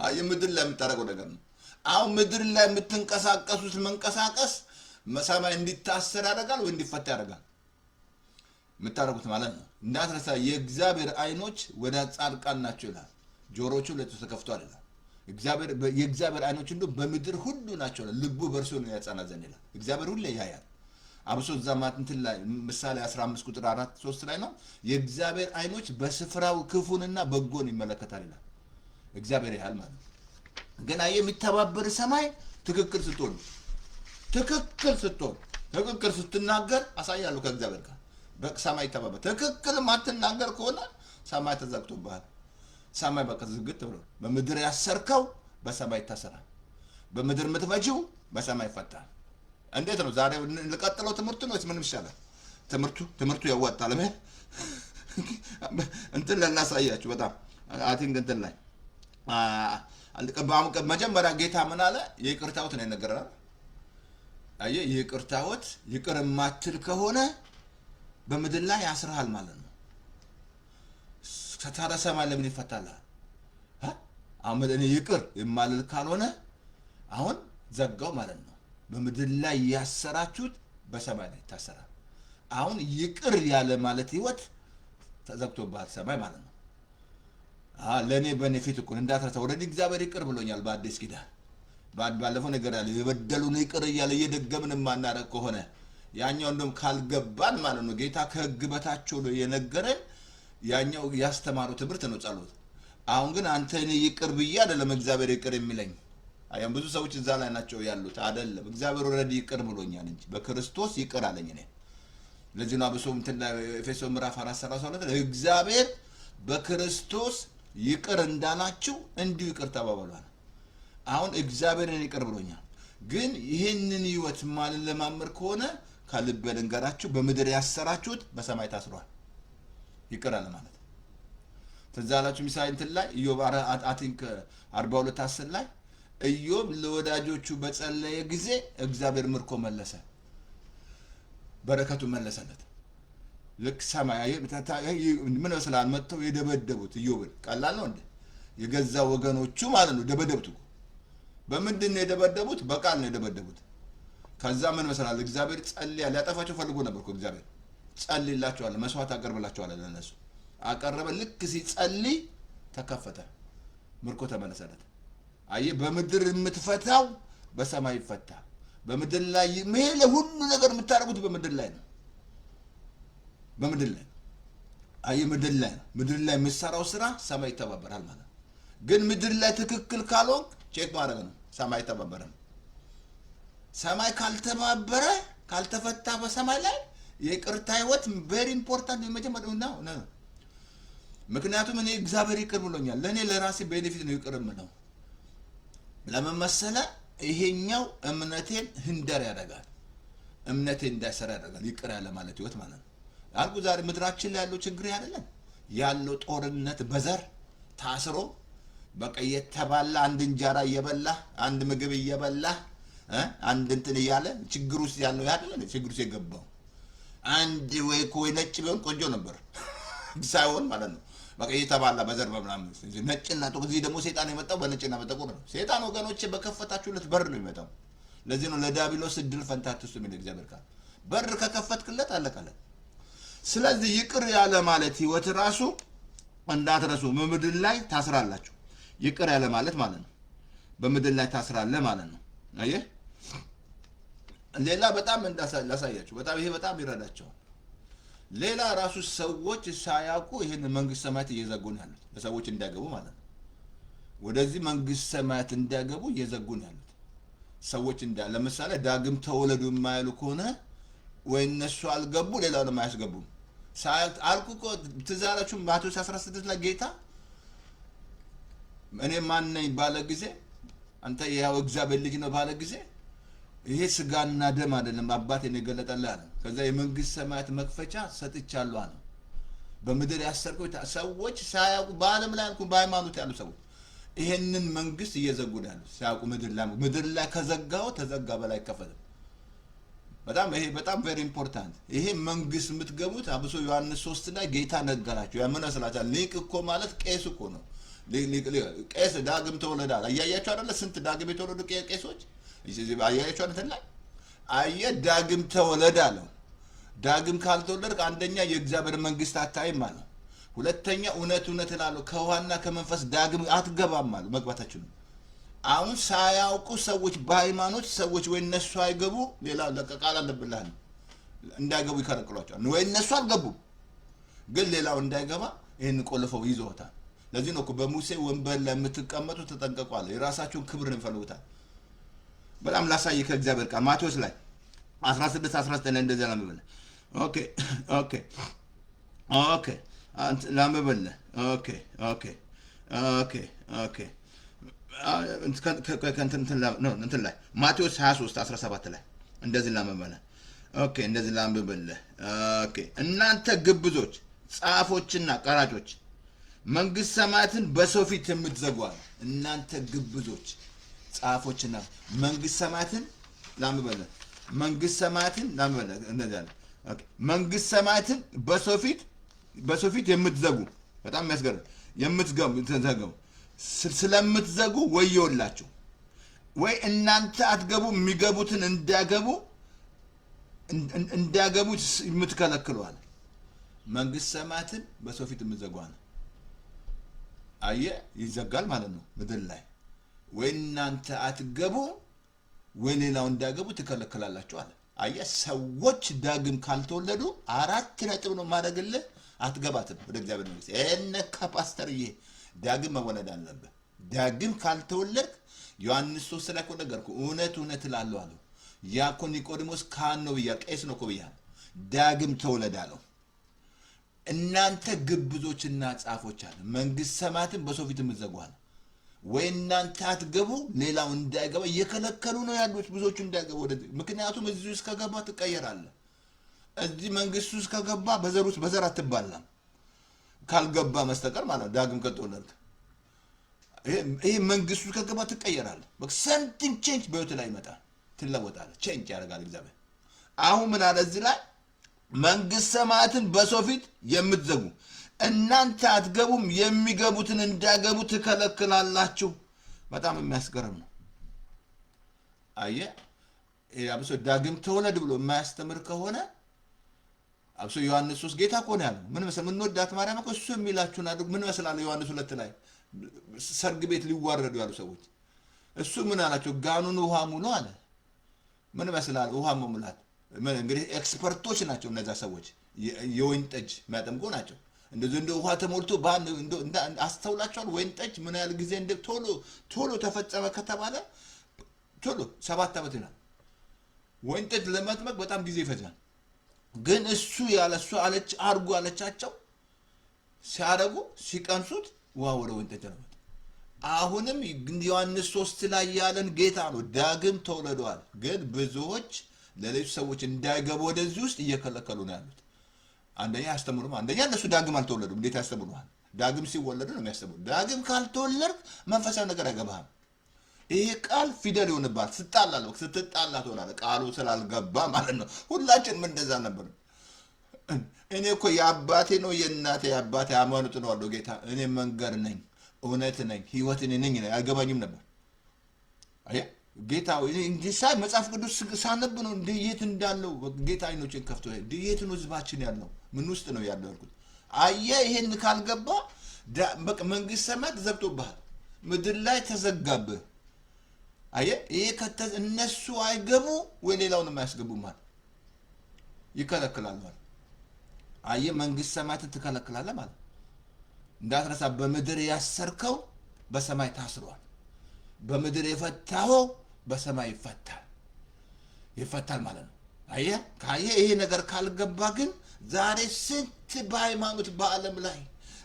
አየህ፣ ምድር ላይ የምታደርገው ነገር ነው። አሁን ምድር ላይ የምትንቀሳቀሱት መንቀሳቀስ ሰማይ እንዲታሰር ያደርጋል ወይ እንዲፈታ ያደርጋል የምታደርጉት ማለት ነው። እንዳትረሳ የእግዚአብሔር አይኖች ወደ ጻድቃን ናቸው ይላል፣ ጆሮቹ ለእሱ ተከፍቷል ይላል። የእግዚአብሔር አይኖች እንዶ በምድር ሁሉ ናቸው ይላል፣ ልቡ በእርሱ ነው ያጸና ዘንድ ይላል። እግዚአብሔር ሁሌ ያያል። አብሶ እዛ እንትን ላይ ምሳሌ 15 ቁጥር 4-3 ላይ ነው የእግዚአብሔር አይኖች በስፍራው ክፉንና በጎን ይመለከታል ይላል። እግዚአብሔር ያያል ማለት ነው። ግን የሚተባበር ሰማይ ትክክል ስትሆን፣ ትክክል ስትናገር አሳያለሁ ከእግዚአብሔር ጋር በሰማይ ይተባበር። ትክክል ማትናገር ከሆነ ሰማይ ተዘግቶብሃል። ሰማይ በቃ ዝግት ብሎ በምድር ያሰርከው በሰማይ ይታሰራል። በምድር የምትፈጂው በሰማይ ይፈታል። እንዴት ነው ዛሬ ልቀጥለው ትምህርቱ ነው ወይስ ምንም ይሻላል? ትምህርቱ ያዋጣል። እንትን ለናሳያችሁ በጣም አቲንግ እንትን ላይ መጀመሪያ ጌታ ምን አለ? የይቅርታዎት ነው የነገረናል። አየህ የይቅርታዎት ይቅር የማትል ከሆነ በምድር ላይ ያስርሃል ማለት ነው። ታዲያ ሰማይ ለምን ይፈታልሃል? አሁን እኔ ይቅር የማልል ካልሆነ አሁን ዘጋው ማለት ነው። በምድር ላይ ያሰራችሁት በሰማይ ላይ ይታሰራል። አሁን ይቅር ያለ ማለት ህይወት ተዘግቶብሃል ሰማይ ማለት ነው። ለእኔ በኔፊት እኮ እንዳትረሳ ወደ እግዚአብሔር ይቅር ብሎኛል በአዲስ ኪዳን። ባለፈው ነገር ያለ የበደሉን ይቅር እያለ እየደገምን የማናደርግ ከሆነ ያኛው እንደውም ካልገባን ማለት ነው ጌታ ከህግ በታች ነው የነገረን። ያኛው ያስተማረው ትምህርት ነው ጸሎት። አሁን ግን አንተ እኔ ይቅር ብዬ አይደለም እግዚአብሔር ይቅር የሚለኝ። አያም ብዙ ሰዎች እዛ ላይ ናቸው ያሉት አይደለም። እግዚአብሔር ኦልሬዲ ይቅር ብሎኛል እንጂ በክርስቶስ ይቅር አለኝ እኔ። ለዚህ ነው አብሶ እንትን ላይ ኤፌሶን ምዕራፍ 4:32 እግዚአብሔር በክርስቶስ ይቅር እንዳላችሁ እንዲሁ ይቅር ተባባሏል። አሁን እግዚአብሔርን ይቅር ብሎኛል። ግን ይህንን ህይወት ማንን ለማመር ከሆነ ከልብ ልንገራችሁ በምድር ያሰራችሁት በሰማይ ታስሯል። ይቅር አለ ማለት ትዝ አላችሁ ምሳሌ እንትን ላይ ኢዮብ 42:10 ላይ ኢዮብ ለወዳጆቹ በጸለየ ጊዜ እግዚአብሔር ምርኮ መለሰ፣ በረከቱ መለሰለት። ልክ ሰማይ ምን መስላል መጥተው የደበደቡት ኢዮብን ቀላል ነው እንዴ? የገዛ ወገኖቹ ማለት ነው ደበደቡት። በምንድን ነው የደበደቡት? በቃል ነው የደበደቡት። ከዛ ምን መስላል እግዚአብሔር ጸልያ ሊያጠፋቸው ፈልጎ ነበር እኮ እግዚአብሔር ጸልይላቸዋል፣ መስዋዕት አቀርብላቸዋል ለነሱ አቀረበ። ልክ ሲጸልይ ተከፈተ፣ ምርኮ ተመለሰለት። አየህ በምድር የምትፈታው በሰማይ ይፈታ። በምድር ላይ ይሄ ሁሉ ነገር የምታደርጉት በምድር ላይ ነው። በምድር ላይ አየህ ምድር ላይ ነው። ምድር ላይ የምትሰራው ስራ ሰማይ ይተባበራል ማለት ነው። ግን ምድር ላይ ትክክል ካልሆንክ ቼክ ማድረግ ነው። ሰማይ ተባበረን። ሰማይ ካልተባበረ ካልተፈታ በሰማይ ላይ የይቅርታ ህይወት ቬሪ ኢምፖርታንት የመጀመሪያው ነው። ምክንያቱም እኔ እግዚአብሔር ይቅር ብሎኛል። ለእኔ ለራሴ ቤኔፊት ነው ይቅር የምለው። ለምን መሰለህ? ይሄኛው እምነቴን ህንደር ያደርጋል። እምነቴን እንዳይሰራ ያደርጋል። ይቅር ያለ ማለት ህይወት ማለት ነው። አልኩ ዛሬ ምድራችን ላይ ያለው ችግር አይደለም ያለው ጦርነት በዘር ታስሮ በቃ የተባላ አንድ እንጀራ እየበላ አንድ ምግብ እየበላ አንድ እንትን እያለ ችግር ውስጥ ያለው አይደለም። ችግር ውስጥ የገባው አንድ ወይ ነጭ ቢሆን ቆንጆ ነበር ሳይሆን ማለት ነው። በቃ የተባላ በዘር በምናምን ነጭና ጥቁር። እዚህ ደግሞ ሰይጣን የመጣው በነጭና በጥቁር ነው። ሰይጣን ወገኖቼ በከፈታችሁለት በር ነው የሚመጣው። ለዚህ ነው ለዲያብሎስ እድል ፈንታ አትስጡ የሚል እግዚአብሔር ቃል። በር ከከፈትክለት አለቀለት። ስለዚህ ይቅር ያለ ማለት ህይወት ራሱ እንዳትረሱ። በምድር ላይ ታስራላችሁ። ይቅር ያለ ማለት ነው በምድር ላይ ታስራለህ ማለት ነው። አየህ ሌላ በጣም ላሳያችሁ። በጣም ይሄ በጣም ይረዳቸዋል። ሌላ ራሱ ሰዎች ሳያውቁ ይሄን መንግስት ሰማያት እየዘጉ ነው ያሉት። ለሰዎች እንዲያገቡ ማለት ነው። ወደዚህ መንግስት ሰማያት እንዲያገቡ እየዘጉ ነው ያሉት ሰዎች ለምሳሌ ዳግም ተወለዱ የማያሉ ከሆነ ወይ እነሱ አልገቡ ሌላውንም አያስገቡም። አልኩ እኮ ትዝ አላችሁ ማቴዎስ 16 ላይ ጌታ እኔ ማን ነኝ ባለ ጊዜ አንተ ያው እግዚአብሔር ልጅ ነው ባለ ጊዜ ይሄ ስጋና ደም አይደለም አባቴን የገለጠልህ አለ። ከዛ የመንግስት ሰማያት መክፈቻ ሰጥቻለሁ አለ። በምድር ያሰርኩ ሰዎች ሳያውቁ በዓለም ላይ አልኩ በሃይማኖት ያሉ ሰዎች ይሄንን መንግስት እየዘጉ ነው ያሉት። ሳያውቁ ምድር ላይ ከዘጋው ተዘጋ በላይ ከፈተ። ይሄ በጣም ቬሪ ኢምፖርታንት። ይሄ መንግስት የምትገቡት አብሶ ዮሐንስ 3 ላይ ጌታ ነገራቸው። ያምን መስላችኋል? ሊቅ እኮ ማለት ቄስ እኮ ነው። ቄስ ዳግም ተወለደ አለ። አያያችሁ አይደለ? ስንት ዳግም የተወለዱ ቄሶች አያያችሁ እንትን ላይ አየህ፣ ዳግም ተወለደ አለው። ዳግም ካልተወለድክ አንደኛ የእግዚአብሔር መንግስት አታይም አለው። ሁለተኛ እውነት እላለሁ ከውሃና ከመንፈስ ዳግም አትገባም አለው። መግባታችን ነው። አሁን ሳያውቁ ሰዎች በሃይማኖት ሰዎች ወይ እነሱ አይገቡ ሌላ ለቀቃል አለብልህ እንዳይገቡ ይከለክሏቸዋል። ወይ እነሱ አልገቡም ግን ሌላው እንዳይገባ ይህን ቆልፈው ይዘውታል። ለዚህ ነው እኮ በሙሴ ወንበር ላይ የምትቀመጡ ተጠንቀቁ አለ። የራሳቸውን ክብር ይፈልጉታል። በጣም ላሳይ ከእግዚአብሔር ቃል ማቴዎስ ላይ 16-19 ላይ እንደዚህ ላምበልህ። ኦኬ ላምበልህ። እንትን ላይ ማቴዎስ 23:17 ላይ እንደዚህ ላምበልህ። እንደዚህ ላምበልህ። እናንተ ግብዞች ጻፎችና ቀራጮች መንግስት ሰማያትን በሰው ፊት የምትዘጉ አለ። እናንተ ግብዞች ጻፎችና መንግስት ሰማያትን ላምበልህ። መንግስት ሰማያትን ላምበልህ። እንደዚህ አለ። መንግስት ሰማያትን በሰው ፊት የምትዘጉ በጣም የሚያስገርም የምትዘጉ ስለምትዘጉ ወዮላችሁ። ወይ እናንተ አትገቡ የሚገቡትን እንዲያገቡ የምትከለክለዋል። መንግስት ሰማያትን በሰው ፊት የምትዘጉ አለ። አየህ ይዘጋል ማለት ነው ምድር ላይ። ወይ እናንተ አትገቡ ወይ ሌላው እንዲያገቡ ትከለክላላችሁ አለ። አየህ ሰዎች ዳግም ካልተወለዱ 4 ነጥብ ነው ማድረግልህ። አትገባትም ወደ እግዚአብሔር መንግስት። እነካ ፓስተርዬ ዳግም መወለድ አለብህ። ዳግም ካልተወለድክ ዮሐንስ 3 ላይ እኮ ነገርኩህ። እውነት እላለሁ አለው። ያ እኮ ኒቆዲሞስ ካህን ነው ብያለሁ፣ ቄስ ነው እኮ ብያለሁ። ዳግም ተወለድ አለው። እናንተ ግብዞችና ጻፎች አለ መንግስት ሰማያትን በሰው ፊት የምትዘጉ አለ። ወይ እናንተ አትገቡ ሌላው እንዳይገባ እየከለከሉ ነው ያሉት ብዙዎቹ እንዳይገቡ ወደዚህ። ምክንያቱም እዚህ ውስጥ ከገባ ትቀየራለህ። እዚህ መንግስት ውስጥ ከገባ በዘር አትባላም ካልገባ መስተቀር ማለት ነው። ዳግም ከተወለድክ ይሄ መንግስት ውስጥ ከገባ ትቀየራለህ። በቃ ሰምቲንግ ቼንጅ በህይወት ላይ ይመጣል። ትለወጣለህ። ቼንጅ ያደርጋል እግዚአብሔር። አሁን ምን አለ እዚህ ላይ መንግስት ሰማያትን በሰው ፊት የምትዘጉ እናንተ አትገቡም የሚገቡትን እንዳይገቡ ትከለክላላችሁ። በጣም የሚያስገርም ነው። አየህ አብሶ ዳግም ተወለድ ብሎ የማያስተምር ከሆነ አብሶ ዮሐንስ 3 ጌታ እኮ ነው ያለው። ምን መሰል ምን ወዳት ማርያም እኮ እሱ የሚላችሁን አድርጉ። ምን መስላለ ዮሐንስ 2 ላይ ሰርግ ቤት ሊዋረዱ ያሉ ሰዎች እሱ ምን አላቸው? ጋኑን ውሃ ሙሉ አለ። ምን መስላል? ውሃ መሙላት ምን እንግዲህ ኤክስፐርቶች ናቸው እነዛ ሰዎች፣ የወይን ጠጅ የሚያጠምቁ ናቸው። እንደዚህ እንደ ውሃ ተሞልቶ እንደ አስተውላቸዋል። ወይን ጠጅ ምን ያህል ጊዜ እንደ ቶሎ ተፈጸመ ከተባለ ቶሎ 7 ዓመት ይላል። ወይን ጠጅ ለማጥመቅ በጣም ጊዜ ይፈጃል። ግን እሱ ያለ እሱ አለች አርጉ አለቻቸው። ሲያረጉ ሲቀምሱት ውሃ ወደ ወይን ጠጅ ነው። አሁንም ዮሐንስ 3 ላይ ያለን ጌታ ነው ዳግም ተወለደዋል። ግን ብዙዎች ለሌሎች ሰዎች እንዳይገቡ ወደዚህ ውስጥ እየከለከሉ ነው ያሉት። አንደኛ ያስተምሩም፣ አንደኛ እነሱ ዳግም አልተወለዱም። እንዴት ያስተምሩሃል? ዳግም ሲወለዱ ነው የሚያስተምሩ። ዳግም ካልተወለድክ መንፈሳዊ ነገር አይገባህም። ይሄ ቃል ፊደል ይሆንባል። ስትጣላ ትሆናለህ። ቃሉ ስላልገባ ማለት ነው። ሁላችንም እንደዛ ነበር። እኔ እኮ የአባቴ ነው የእናቴ የአባቴ ሃይማኖት ነው አለው ጌታ። እኔ መንገድ ነኝ፣ እውነት ነኝ፣ ህይወት ነኝ። አይገባኝም ነበር። አያ ጌታ እንዲህ ሳይ መጽሐፍ ቅዱስ ሳነብ ነው እንዴት እንዳለው ጌታ አይኖችን ከፍቶ እንዴት ነው ህዝባችን ያለው ምን ውስጥ ነው ያለው ያልኩት። አየህ ይሄን ካልገባ በቃ መንግስት ሰማያት ተዘግቶብሃል፣ ምድር ላይ ተዘጋብህ። አየህ ይሄ እነሱ አይገቡ ወይ ሌላውን የማያስገቡ ማለት ይከለክላል ማለት። አየህ መንግስት ሰማያትን ትከለክላለህ ማለት እንዳትረሳ። በምድር ያሰርከው በሰማይ ታስሯል፣ በምድር የፈታኸው በሰማይ ይፈታል ማለት ነው። አየህ ይሄ ነገር ካልገባ ግን ዛሬ ስንት በሃይማኖት በዓለም ላይ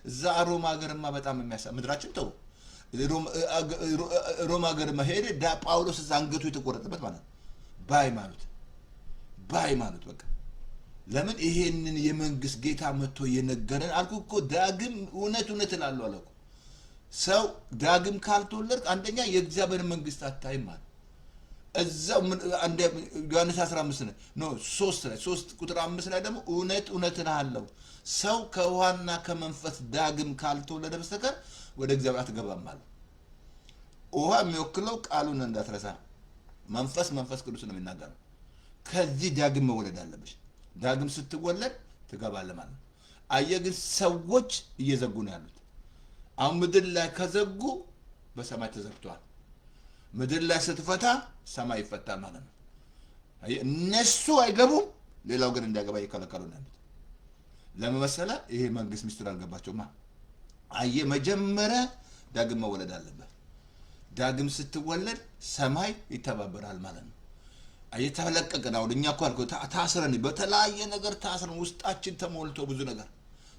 እዛ ሮማ ሀገርማ በጣም ምድራችን ተው ሮማ ሀገር መሄድ ጳውሎስ እዛ አንገቱ የተቆረጠበት ማለት ነው። በሃይማኖት በቃ ለምን ይሄንን የመንግስት ጌታ መጥቶ እየነገረን አልኩ እኮ። ዳግም እውነት እላለሁ አለ እኮ። ሰው ዳግም ካልተወለድክ አንደኛ የእግዚአብሔር መንግስት አታይም ማለት እዛው ዮሐንስ 15 ነው 3 ቁጥር 5 ላይ ደግሞ እውነት እልሃለሁ ሰው ከውሃና ከመንፈስ ዳግም ካልተወለደ በስተቀር ወደ እግዚአብሔር አትገባም ማለት። ውሃ የሚወክለው ቃሉን እንዳትረሳ፣ መንፈስ ቅዱስ ነው የሚናገረው። ከዚህ ዳግም መወለድ አለብሽ። ዳግም ስትወለድ ትገባለህ ማለት ነው። አየህ ግን ሰዎች እየዘጉ ነው ያሉት። አሁን ምድር ላይ ከዘጉ በሰማይ ተዘግቷል። ምድር ላይ ስትፈታ ሰማይ ይፈታል ማለት ነው። አየህ እነሱ አይገቡም፣ ሌላው ግን እንዳይገባ እየከለከሉ ነው ያሉት። ለምን መሰለህ? ይሄ መንግስት ሚስጥር አልገባቸውማ። አየህ መጀመሪያ ዳግም መወለድ አለበት። ዳግም ስትወለድ ሰማይ ይተባበራል ማለት ነው። አየህ ተለቀቅን። አሁን እኛ እኮ አልኩህ ታስረን በተለያየ ነገር ታስረን ውስጣችን ተሞልቶ ብዙ ነገር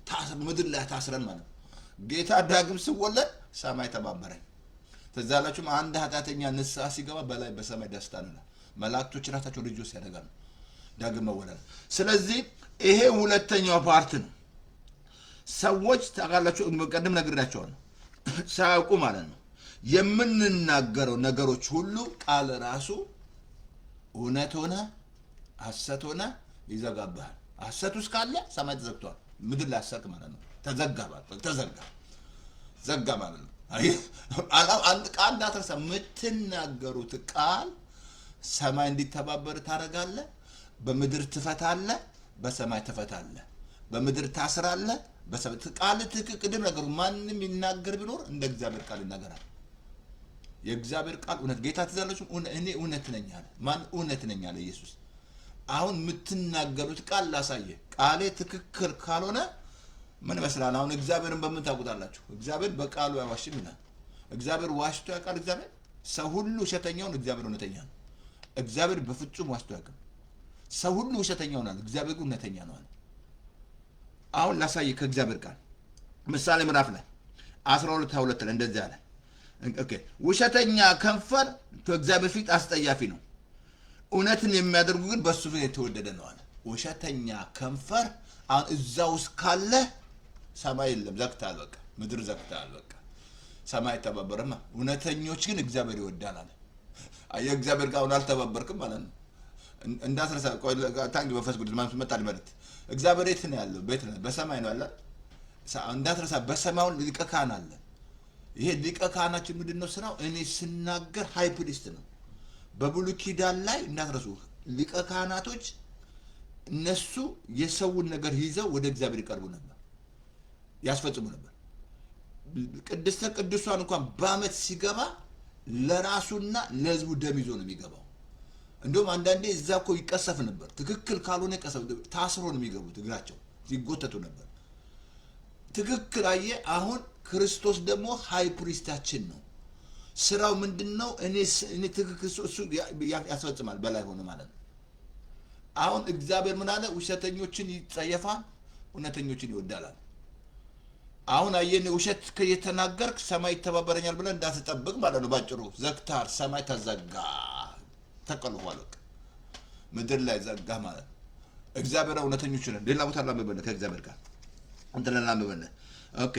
ታስረን ምድር ላይ ታስረን ማለት ነው። ጌታ ዳግም ሲወለድ ሰማይ ተባበረኝ። ትዝ አላችሁም? አንድ ኃጢአተኛ ንስሐ ሲገባ በላይ በሰማይ ደስታ ነው። መላእክቶች ራሳቸው ልጆች ያደርጋሉ ዳግም መወለድ። ስለዚህ ይሄ ሁለተኛው ፓርት ነው። ሰዎች ታውቃላችሁ፣ ቀደም ነግሬያቸዋለሁ፣ ሳያውቁ ማለት ነው የምንናገረው ነገሮች ሁሉ ቃል ራሱ እውነት ሆነ ሐሰት ሆነ ይዘጋብሃል። ሐሰት ውስጥ ካለ ሰማይ ተዘግቷል። ምድር ላይ ሐሰት ማለት ነው ዘጋ ማለት ነው። አንድ ቃል እንዳትረሳ፣ የምትናገሩት ቃል ሰማይ እንዲተባበር ታደርጋለህ። በምድር ትፈታለህ፣ በሰማይ ትፈታለህ። በምድር ታስራለህ፣ በሰማይ ቃል ትክክል ነገሩ። ማንም ይናገር ቢኖር እንደ እግዚአብሔር ቃል ይናገራል። የእግዚአብሔር ቃል እውነት። ጌታ ትዛለች እኔ እውነት ነኝ አለ። ማን እውነት ነኝ አለ? ኢየሱስ። አሁን የምትናገሩት ቃል ላሳየ። ቃሌ ትክክል ካልሆነ ምን ይመስላል? አሁን እግዚአብሔርን በምን ታውቁታላችሁ? እግዚአብሔር በቃሉ አይዋሽም ይላል። እግዚአብሔር ዋሽቶ ያውቃል? እግዚአብሔር ሰው ሁሉ ውሸተኛውን፣ እግዚአብሔር እውነተኛ ነው። እግዚአብሔር በፍጹም ዋሽቶ ያውቃል። ሰው ሁሉ ውሸተኛ ሆናል፣ እግዚአብሔር እውነተኛ ነው አለ። አሁን ላሳየ ከእግዚአብሔር ቃል ምሳሌ ምዕራፍ ላይ 12:2 ላይ እንደዚህ አለ። ኦኬ ውሸተኛ ከንፈር ከእግዚአብሔር ፊት አስጠያፊ ነው፣ እውነትን የሚያደርጉ ግን በሱ ፊት የተወደደ ነው አለ። ውሸተኛ ከንፈር አሁን እዛ ውስጥ ካለ ሰማይ የለም፣ ዘግተሃል። በቃ ምድር ዘግተሃል። በቃ ሰማይ ተባበረማ። እውነተኞች ግን እግዚአብሔር ይወዳል አለ። አየህ እግዚአብሔር ጋር አልተባበርክም ማለት ነው። እንዳትረሳ ታንጊ መንፈስ ቅዱስ ማለት መጣል ማለት እግዚአብሔር የት ነው ያለው? ቤት ነው፣ በሰማይ ነው አለ። እንዳትረሳ በሰማዩ ሊቀ ካህን አለ። ይሄ ሊቀ ካህናችን ምንድን ነው ስራው? እኔ ስናገር ሃይ ፕሪስት ነው። በብሉይ ኪዳን ላይ እንዳትረሱ ሊቀ ካህናቶች እነሱ የሰውን ነገር ይዘው ወደ እግዚአብሔር ይቀርቡ ነበር፣ ያስፈጽሙ ነበር። ቅድስተ ቅዱሳን እንኳን በአመት ሲገባ ለራሱና ለህዝቡ ደም ይዞ ነው የሚገባው። እንደውም አንዳንዴ እዛ እኮ ይቀሰፍ ነበር። ትክክል ካልሆነ ይቀሰፍ፣ ታስሮ ነው የሚገቡት፣ እግራቸው ይጎተቱ ነበር። ትክክል አየ። አሁን ክርስቶስ ደግሞ ሃይ ፕሪስታችን ነው። ስራው ምንድነው? እኔ ትክክል እሱ ያስፈጽማል፣ በላይ ሆነ ማለት ነው። አሁን እግዚአብሔር ምን አለ? ውሸተኞችን ይጸየፋል፣ እውነተኞችን ይወዳል። አሁን አየን፣ ውሸት ከየተናገርክ ሰማይ ይተባበረኛል ብለህ እንዳትጠብቅ ማለት ነው። ባጭሩ ዘግታር፣ ሰማይ ተዘጋ፣ ተቀልፏል፣ ምድር ላይ ዘጋ ማለት ነው። እግዚአብሔር እውነተኞችን ሌላ ቦታ ላምበለ ከእግዚአብሔር ጋር እንትን ላምበለ ኦኬ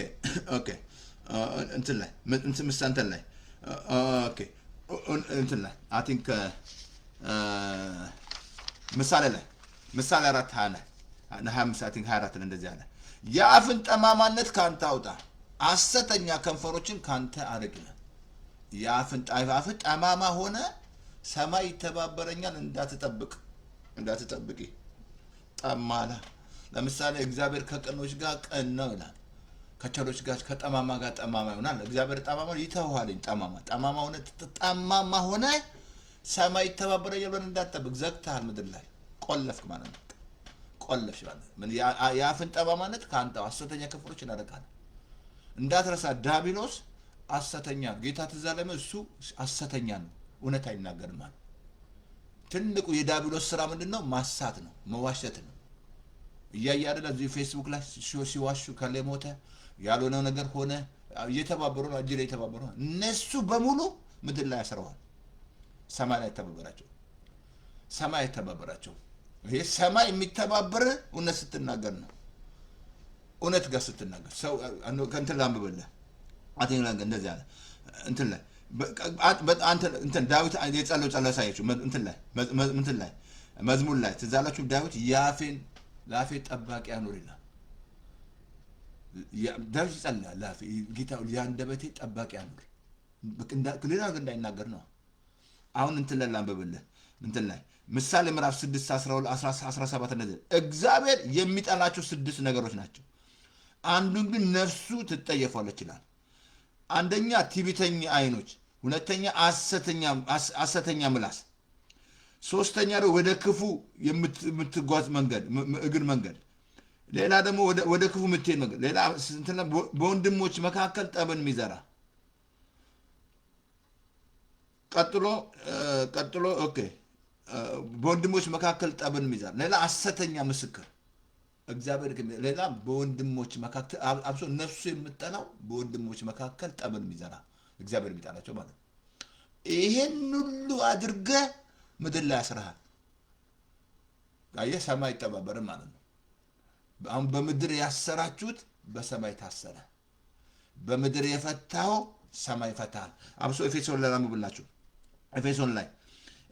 እንትን ላይ እንትን ላይ ኦኬ እንትን ላይ አይ ቲንክ ምሳሌ 4 25 አይ ቲንክ 24 እንደዚህ አለ። የአፍን ጠማማነት ካንተ አውጣ፣ ሐሰተኛ ከንፈሮችን ካንተ አርቅልህ። የአፍን ጠማማ ሆነ ሰማይ ይተባበረኛል እንዳትጠብቂ ጠማላ። ለምሳሌ እግዚአብሔር ከቀኖች ጋር ቀን ነው ይላል፣ ከቸሮች ጋር ከጠማማ ጋር ጠማማ ይሆናል። እግዚአብሔር ጠማማ ይተውሃልኝ። ጠማማ ሆነ ሰማይ ይተባበረኛል ብለህ እንዳትጠብቅ፣ ዘግተሃል፣ ምድር ላይ ቆለፍክ ማለት ነው። ቆለፍሽ ማለት ምን? የአፍን ጠማማነት ካንተ ሐሰተኛ ከንፈሮችን አርቃለሁ። እንዳትረሳ ዲያብሎስ ሐሰተኛ ጌታ ተዛለመ፣ እሱ ሐሰተኛ ነው፣ እውነት አይናገርም ማለት። ትልቁ የዲያብሎስ ስራ ምንድነው? ማሳት ነው፣ መዋሸት ነው። እያየ አይደል እዚህ ፌስቡክ ላይ ሲዋሹ ከለ ሞተ ያልሆነው ነገር ሆነ እየተባበሩ ነው፣ እጅ ላይ እየተባበሩ ነው። እነሱ በሙሉ ምድር ላይ ያስረዋል። ሰማይ ላይ ተባበራቸው፣ ሰማይ ተባበራቸው። ይሄ ሰማይ የሚተባበር እውነት ስትናገር ነው። እውነት ጋር ስትናገር ሰው ከእንትን ላንብብልህ አቴን ላይ እንደዚህ አለ እንትን ላይ እንትን ዳዊት የጸለው ጸሎት ሳይችሁ እንትን ላይ መዝሙር ላይ ትዝ አላችሁ? ዳዊት ለአፌ ጠባቂ አኑር ይላል። ዳዊት ይጸልያል ለአፌ ጌታ የአንደበቴ ጠባቂ አኑር፣ ሌላ ነገር እንዳይናገር ነው። አሁን እንትን ላይ ላንብብልህ እንትን ላይ ምሳሌ ምዕራፍ 6 17 እንደዚህ እግዚአብሔር የሚጠላቸው 6 ነገሮች ናቸው፣ አንዱን ግን ነፍሱ ትጠየፋለች ይላል። አንደኛ ትዕቢተኛ አይኖች፣ ሁለተኛ ሐሰተኛ ምላስ፣ ሶስተኛ ደግሞ ወደ ክፉ የምትጓዝ እግር መንገድ፣ ሌላ ደግሞ ወደ ክፉ የምትሄድ መንገድ፣ ሌላ በወንድሞች መካከል ጠብን የሚዘራ ቀጥሎ ኦኬ በወንድሞች መካከል ጠብን የሚዘራ፣ ሌላ ሐሰተኛ ምስክር እግዚአብሔር ሌላ በወንድሞች መካከል አብሶ ነፍሱ የምጠላው በወንድሞች መካከል ጠብን የሚዘራ እግዚአብሔር የሚጠላቸው ማለት ነው። ይሄን ሁሉ አድርገህ ምድር ላይ ያስረሃል። አየህ፣ ሰማይ አይተባበርም ማለት ነው። አሁን በምድር ያሰራችሁት በሰማይ ታሰረ፣ በምድር የፈታው ሰማይ ፈታል። አብሶ ኤፌሶን ላይ ላምብላችሁ።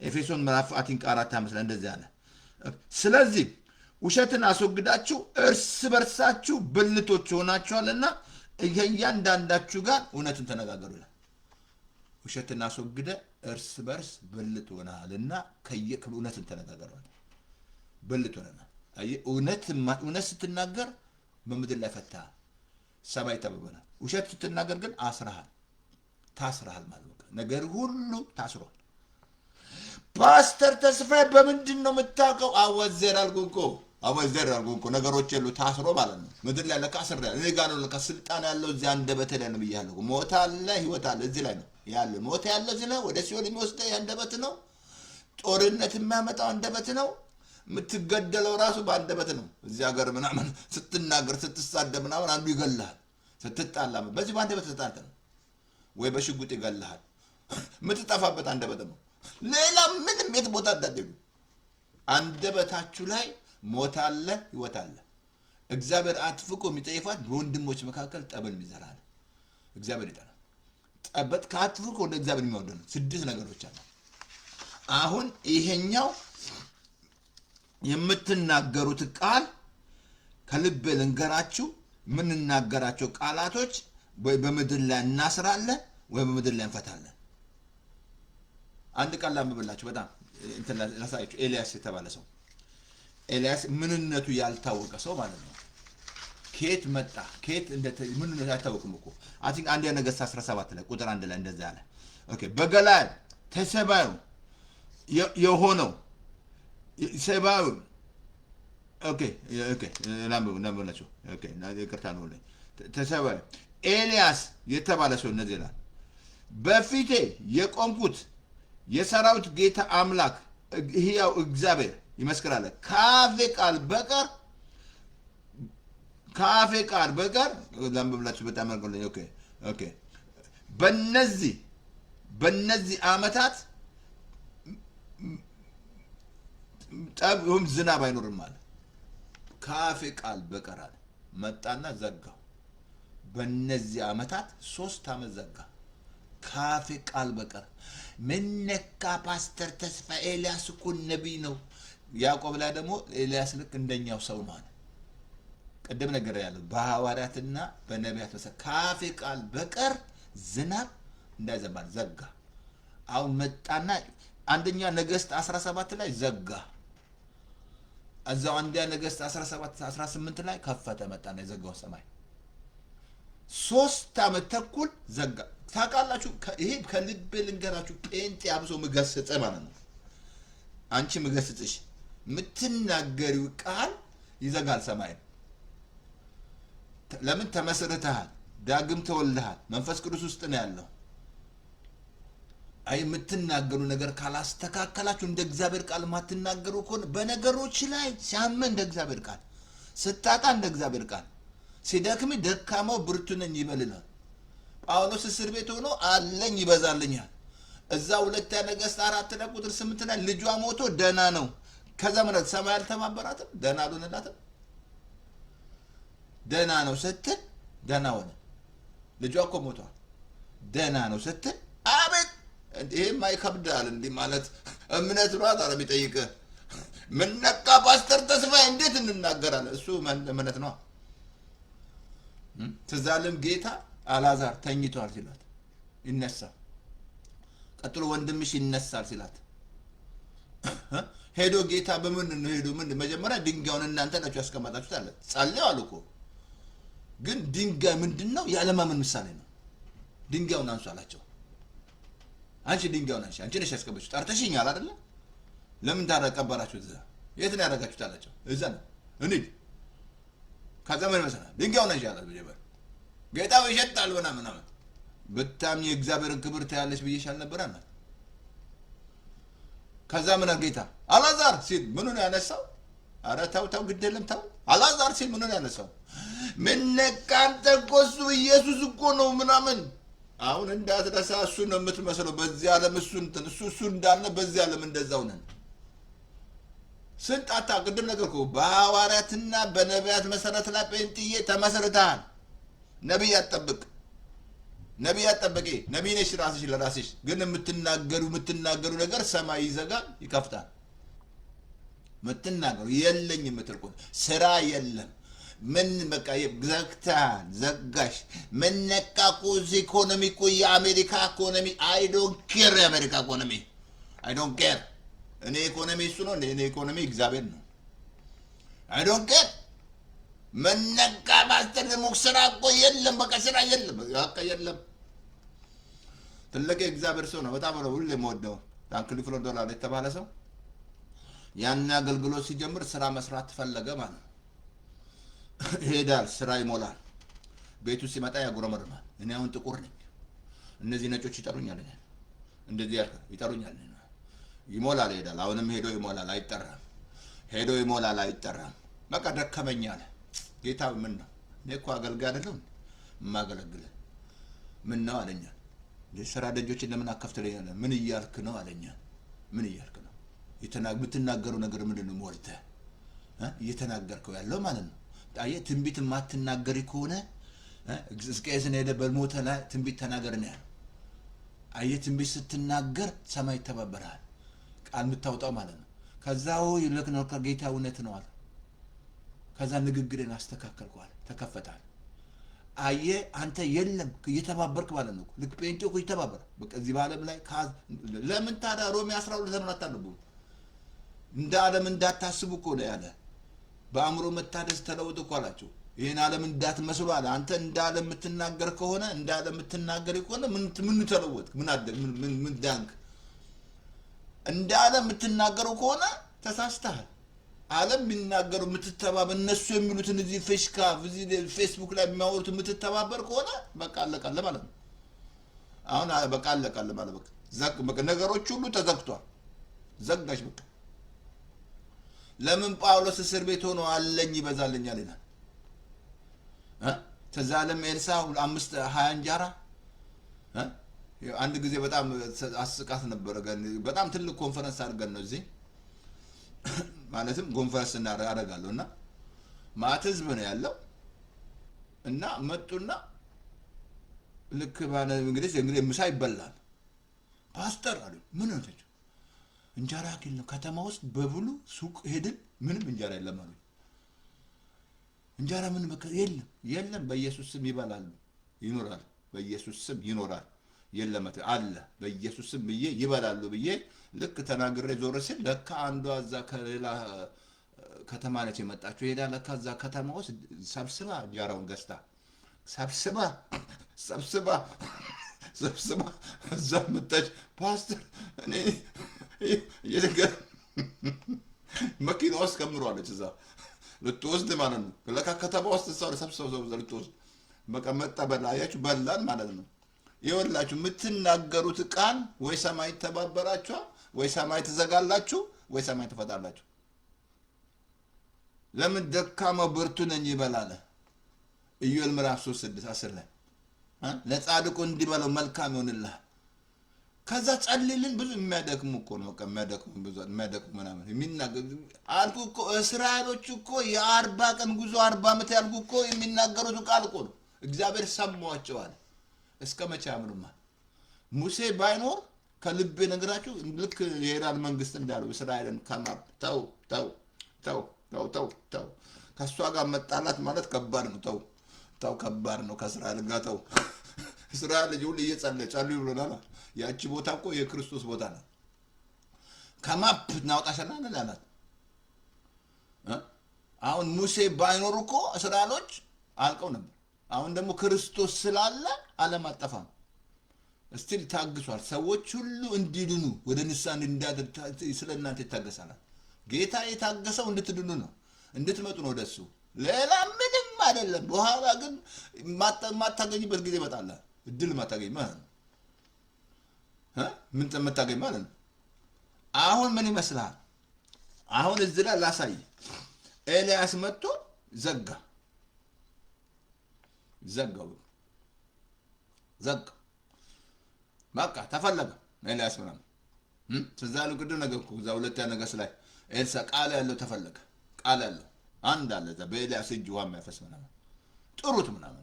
ኤፌሶን ምዕራፍ 4:5 ላይ እንደዚህ አለ፣ ስለዚህ ውሸትን አስወግዳችሁ እርስ በርሳችሁ ብልቶች ሆናችኋልና እያንዳንዳችሁ ጋር እውነትን ተነጋገሩ ይላል። ውሸትን አስወግደ እርስ በርስ ብልት ሆናልና ከየክሉ እውነትን ተነጋገሩ። ብልት ሆነናል። እውነት ስትናገር በምድር ላይ ፈታሃል፣ ሰማይ ተበበናል። ውሸት ስትናገር ግን ታስረሃል ማለት ነው። ነገር ሁሉ ታስሯል። ፓስተር ተስፋዬ በምንድን ነው የምታውቀው? አወዘር አልኩህ እኮ ነገሮች የሉ ታስሮ ማለት ነው። ምድር ላይ ለካ አስር ያለ እኔ ጋር ነው ለካ ስልጣን ያለው እዚህ አንደበት ላይ ነው ብያለሁ። ሞት አለ ህይወት አለ እዚህ ላይ ነው ያለው። ሞት ያለው እዚህ ነው፣ ወደ ሲኦል የሚወስደው አንደበት ነው። ጦርነት የሚያመጣው አንደበት ነው። የምትገደለው ራሱ በአንደበት ነው። እዚህ ሀገር ምናምን ስትናገር ስትሳደብ ምናምን አንዱ ይገልሃል። ስትጣላ በዚህ በአንደበት ተጣልተ ነው ወይ በሽጉጥ ይገልሃል። የምትጠፋበት አንደበት ነው። ሌላ ምንም የት ቦታ እንዳትሄዱ አንደበታችሁ ላይ ሞት አለ ህይወት አለ። እግዚአብሔር አጥፍቆ የሚጠይፋት በወንድሞች መካከል ጠብን የሚዘራል እግዚአብሔር ይጠራል። ጠበት ከአጥፍቆ ወደ እግዚአብሔር የሚወደው 6 ነገሮች አሉ። አሁን ይሄኛው የምትናገሩት ቃል ከልብ ልንገራችሁ፣ የምንናገራቸው ቃላቶች ወይ በምድር ላይ እናስራለን ወይ በምድር ላይ እንፈታለን። አንድ ቃል ላንብብላችሁ፣ በጣም እንትን ላሳያችሁ። ኤልያስ የተባለ ሰው ኤልያስ ምንነቱ ያልታወቀ ሰው ማለት ነው። ከየት መጣ ከየት ምንነቱ ያልታወቅም እኮ አቲንክ አንደኛ ነገሥት 17 ላይ ቁጥር 1 ላይ እንደዛ አለ። ኦኬ በገለዓድ ተሰባዩ የሆነው ሰባዩ ኦኬ ናምናቸው ኦኬ ይቅርታ ነው ላይ ተሰባዩ ኤልያስ የተባለ ሰው እነዚህ ይላል በፊቴ የቆምኩት የሰራዊት ጌታ አምላክ ሕያው እግዚአብሔር ይመስክራል ከአፌ ቃል በቀር ለምብላችሁ በጣም አርገለኝ ኦኬ በነዚህ ዓመታት ጠብም ዝናብ አይኖርም አለ። ከአፌ ቃል በቀር አለ መጣና ዘጋው። በነዚህ ዓመታት 3 ዓመት ዘጋ። ከአፌ ቃል በቀር ምነካ ፓስተር ተስፋ ኤልያስ እኮ ነቢይ ነው። ያዕቆብ ላይ ደግሞ ኤልያስ ልክ እንደኛው ሰው ነው አለ። ቀደም ነገር ያለው በሐዋርያትና በነቢያት ከአፌ ቃል በቀር ዝናብ እንዳይዘንብ ዘጋ። አሁን መጣና አንደኛ ነገሥት 17 ላይ ዘጋ። እዛው አንደኛ ነገሥት 17 18 ላይ ከፈተ መጣና የዘጋው ሰማይ 3 ዓመት ተኩል ዘጋ። ታውቃላችሁ ይሄ ከልብ ልንገራችሁ ጴንጤ አብሶ ምገስጽ ማለት ነው። አንቺ ምገስጽሽ የምትናገሪው ቃል ይዘጋል ሰማይ። ለምን ተመስርተሃል፣ ዳግም ተወልደሃል፣ መንፈስ ቅዱስ ውስጥ ነው ያለው። አይ የምትናገሩ ነገር ካላስተካከላችሁ እንደ እግዚአብሔር ቃል ማትናገሩ ከሆነ በነገሮች ላይ ሲያመ እንደ እግዚአብሔር ቃል ስታጣ እንደ እግዚአብሔር ቃል ሲደክም ደካማው ብርቱ ነኝ ይበልናል። ጳውሎስ እስር ቤት ሆኖ አለኝ ይበዛልኛል። እዛ ሁለተኛ ነገሥት 4 ላይ ቁጥር 8 ላይ ልጇ ሞቶ ደና ነው። ከዛ ማለት ሰማይ አልተባበራትም፣ ደና አልሆነላትም። ደና ነው ስትል ደና ሆነ። ልጇ እኮ ሞቷል። ደና ነው ስትል አቤት ይሄማ ይከብዳል። እንዲህ ማለት እምነት ነው አለ የሚጠይቅህ። ምን ነካ ፓስተር ተስፋዬ እንዴት እንናገራለን? እሱ እምነት ነው። ትዝ አለም ጌታ አልዓዛር ተኝቷል ሲላት ይነሳል። ቀጥሎ ወንድምሽ ይነሳል ሲላት ሄዶ ጌታ በምን ነው ሄዶ ምን መጀመሪያ ድንጋዩን እናንተ ናችሁ ያስቀመጣችሁት አለ። ጸልዩ አሉ እኮ ግን ድንጋይ ምንድነው? ያለማመን ምሳሌ ነው። ድንጋዩን አንሱ አላቸው። አንቺ ድንጋዩን አንቺ ነሽ ያስቀመጥሽው። ጠርተሽኛል አይደለ? ለምን ታረቀበራችሁት? እዛ የት ነው ያደረጋችሁት አላቸው። እዛ ነው እንዴ ከዛ ምን መሰለህ ድንጋዩን አንቺ አላል በጀበር ጌታው ይሸጣል ምናምን በጣም የእግዚአብሔርን ክብር ታያለሽ ብዬሻል ነበር አለ። ከዛ ምን ጌታ አልዓዛር ሲል ምኑን ያነሳው? አረ ተው ግድ የለም ተው። አልዓዛር ሲል ምኑን ያነሳው? ምን ነካ አንተ እኮ እሱ ኢየሱስ እኮ ነው ምናምን። አሁን እንዳትረሳ እሱ ነው የምትመስለው በዚህ ዓለም እሱ እንዳለ በዚህ ዓለም እንደዛው ነን። ስንጣታ ቅድም ነገር እኮ በሐዋርያትና በነቢያት መሰረት ላይ ጴንጥዬ ተመሰርተሃል። ነቢይ አትጠብቅ። ነቢይ ነሽ ራስሽ ለራስሽ ግን የምትናገሩ ነገር ሰማይ ይዘጋል ይከፍታል። የምትናገሩ የለኝ የምትል እኮ ስራ የለም። ምን በቃ ዘግተሃል፣ ዘጋሽ። ምን ነካ እኮ እዚህ ኢኮኖሚ እኮ የአሜሪካ ኢኮኖሚ አይ ዶንት ኬር። የአሜሪካ ኢኮኖሚ አይ ዶንት ኬር። እኔ ኢኮኖሚ እሱ ነው። እኔ ኢኮኖሚ እግዚአብሔር ነው። አይ ዶንት ኬር። ምን ነካ ማስተር ደግሞ ስራ እኮ የለም። በቃ ስራ የለም፣ በቃ የለም። ትልቅ የእግዚአብሔር ሰው ነው። በጣም ነው ሁሌ የምወደው ታንክሊፍሎን ዶላር የተባለ ሰው ያን አገልግሎት ሲጀምር ስራ መስራት ፈለገ ማለት ነው። ሄዳል፣ ስራ ይሞላል። ቤቱ ሲመጣ ያጉረመርማል። እኔ አሁን ጥቁር ነኝ፣ እነዚህ ነጮች ይጠሩኛል፣ እንደዚህ ይጠሩኛል። ይሞላል፣ ይሄዳል። አሁንም ሄዶ ይሞላል፣ አይጠራም። ሄዶ ይሞላል፣ አይጠራም። በቃ ደከመኝ አለ። ጌታ ምን ነው እኔ እኮ አገልጋይ አይደለሁም የማገለግል ምን ነው አለኛ። ስራ ደጆችን ለምን አከፍትልኛለህ? ምን እያልክ ነው አለኛ። ምን እያልክ ነው? የምትናገረው ነገር ምንድን ነው? ሞልተህ እየተናገርከው ያለው ማለት ነው። አየህ ትንቢት የማትናገሪ ከሆነ ሕዝቅኤልን ሄደህ በሞተ ላይ ትንቢት ተናገር ነው ያለው። አየህ ትንቢት ስትናገር ሰማይ ይተባበራል፣ ቃል የምታወጣው ማለት ነው። ከዛው ይልክ ነው ከጌታ እውነት ነው አለ። ከዛ ንግግርን አስተካከልኳል፣ ተከፈታል። አየህ አንተ የለም እየተባበርክ ማለት ነው። ልክ ጴንጤው እኮ ይተባበራል። በቃ እዚህ በዓለም ላይ ለምን ታዲያ ሮሜ 12 ለምን አታነቡም? እንደ ዓለም እንዳታስቡ እኮ ነው ያለ። በአእምሮ መታደስ ተለውጡ እኮ አላቸው። ይህን ዓለም እንዳትመስሉ አለ። አንተ እንደ ዓለም የምትናገር ከሆነ እንደ ዓለም የምትናገር ከሆነ ምን ተለወጥክ? ምን ዳንክ? እንደ ዓለም የምትናገረው ከሆነ ተሳስተሃል። ዓለም የሚናገሩ የምትተባበር እነሱ የሚሉትን እዚህ ፌሽካ እዚህ ፌስቡክ ላይ የሚያወሩት የምትተባበር ከሆነ በቃ አለቃለ ማለት ነው። አሁን በቃ አለቃለ ማለት በቃ ነገሮች ሁሉ ተዘግቷል። ዘጋሽ በቃ። ለምን ጳውሎስ እስር ቤት ሆኖ አለኝ ይበዛልኛል ይላል? ተዛለም ኤልሳ 5:20 እንጀራ አንድ ጊዜ በጣም አስቃት ነበረ። በጣም ትልቅ ኮንፈረንስ አድርገን ነው እዚህ ማለትም ኮንፈረንስ እናደርጋለሁ እና ማት ህዝብ ነው ያለው እና መጡና ልክ ባለ እንግዲህ ምሳ ይበላል። ፓስተር አሉ ምን ነው ተጨ እንጀራ ግን ከተማ ውስጥ በብሉ ሱቅ ሄድን ምንም እንጀራ የለም አሉ። እንጀራ ምን የለም በኢየሱስ ስም ይበላሉ ይኖራል፣ በኢየሱስ ስም ይኖራል የለም አለ በኢየሱስ ስም ብዬ ይበላሉ ብዬ ልክ ተናግሬ ዞር ሲል ለካ አንዷ እዛ ከሌላ ከተማ ነች የመጣችው። ሄዳ ለካ እዛ ከተማ ውስጥ ሰብስባ እንጀራውን ገዝታ ሰብስባ እዛ መጣች። ፓስተር እኔ የደገ መኪና ውስጥ ከምሯለች እዛ ልትወስድ ማለት ነው። ለካ ከተማ ውስጥ ሰብስባ ልትወስድ በቃ መጣ በላ። አያችሁ በላን ማለት ነው። ይወላችሁ የምትናገሩት ቃል ወይ ሰማይ ተባበራችሁ ወይ ሰማይ ተዘጋላችሁ ወይ ሰማይ ተፈታላችሁ። ለምን ደካማ ብርቱ ነኝ ይበላል። ኢዮኤል ምዕራፍ 3:10 ላይ ለጻድቁ እንዲበለው መልካም ይሆንልሃል። ከዛ ጸልይልን ብዙ የሚያደክሙ እኮ ነው በቃ የሚያደክሙ ምናምን የሚናገሩ አልኩ እኮ እስራኤሎች እኮ የ40 ቀን ጉዞ 40 ዓመት ያልኩ እኮ የሚናገሩት ቃል እኮ ነው። እግዚአብሔር ሰማዋቸዋል። እስከ መቼ አምኑማ? ሙሴ ባይኖር ከልቤ ነግራችሁ ልክ የኢራን መንግስት እንዳለው እስራኤልን ከማር ተው ከሷ ጋር መጣላት ማለት ከባድ ነው። ተው ከባድ ነው። ከእስራኤል ጋር ተው። እስራኤል ልጅ ሁሉ እየጸለዩ ብሎናል። ያቺ ቦታ እኮ የክርስቶስ ቦታ ነው። ከማፕ እናውጣሽና እንላለን። አሁን ሙሴ ባይኖር እኮ እስራኤሎች አልቀው ነበር። አሁን ደግሞ ክርስቶስ ስላለ ዓለም አጠፋም። እስቲል ታግሷል። ሰዎች ሁሉ እንዲድኑ ወደ ንስሐ እንዲያደርግ ስለእናንተ ይታገሳል። ጌታ የታገሰው እንድትድኑ ነው፣ እንድትመጡ ነው ወደሱ። ሌላ ምንም አይደለም። በኋላ ግን ማታገኝበት ጊዜ ይመጣል። እድል ማታገኝ ማለት ነው። ምን ተመታገኝ ማለት ነው። አሁን ምን ይመስላል? አሁን እዚህ ላይ ላሳይ። ኤልያስ መጥቶ ዘጋው በቃ ተፈለገ። ኤልያስ ምናምን ትዛሉ ቅድም ነገር እኮ እዛ ሁለተኛ ነገሥት ላይ ኤልሳ ቃል ያለው ተፈለገ። ቃል ያለው አንድ አለ እዛ በኤልያስ እጅ ውሃ የሚያፈስ ምናምን ጥሩት ምናምን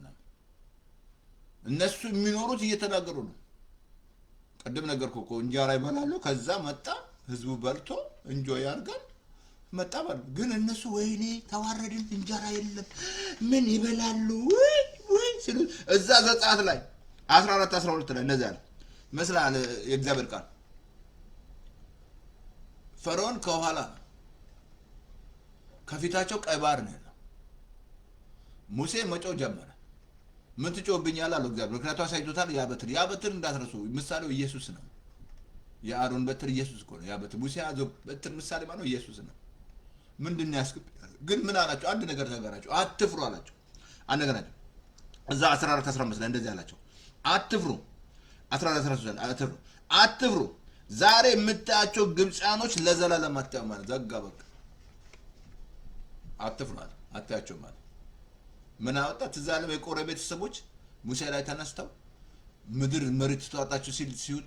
እነሱ የሚኖሩት እየተናገሩ ነው። ቅድም ነገርኩ እኮ እንጀራ ይበላሉ። ከዛ መጣ ህዝቡ በልቶ እንጆይ ያርጋል መጣ ባሉ። ግን እነሱ ወይኔ ተዋረድን እንጀራ የለም ምን ይበላሉ ወይ ሲሉ እዛ ዘጸአት ላይ 14:12 ላይ እንደዛ ያለ መስላል የእግዚአብሔር ቃል። ፈርዖን ከኋላ ከፊታቸው ቀይ ባህር ነው ያለው። ሙሴ መጮህ ጀመረ። ምን ትጮህብኛለህ አለው እግዚአብሔር። ምክንያቱም አሳይቶታል። ያ በትር እንዳትረሱ ምሳሌው ኢየሱስ ነው። የአሮን በትር ኢየሱስ እኮ ነው። ያ በትር ሙሴ ያዘው በትር ምሳሌ ማለት ነው ኢየሱስ ነው። ምንድነው ያስቀብ? ግን ምን አላቸው? አንድ ነገር ተናገራቸው። አትፍሩ አላቸው። አንድ ነገር አላቸው። እዛ 14:15 ላይ እንደዚህ አላቸው። አትፍሩ 14:13 አትፍሩ ዛሬ የምታያቸው ግብፃኖች ለዘላለም አታዩ ማለት ዘጋ በቃ። አትፍሩ አታያቸው ማለት ምን አወጣ? ትዝ አለም የቆሬ ቤተሰቦች ሙሴ ላይ ተነስተው ምድር መሬት ተዋጣችሁ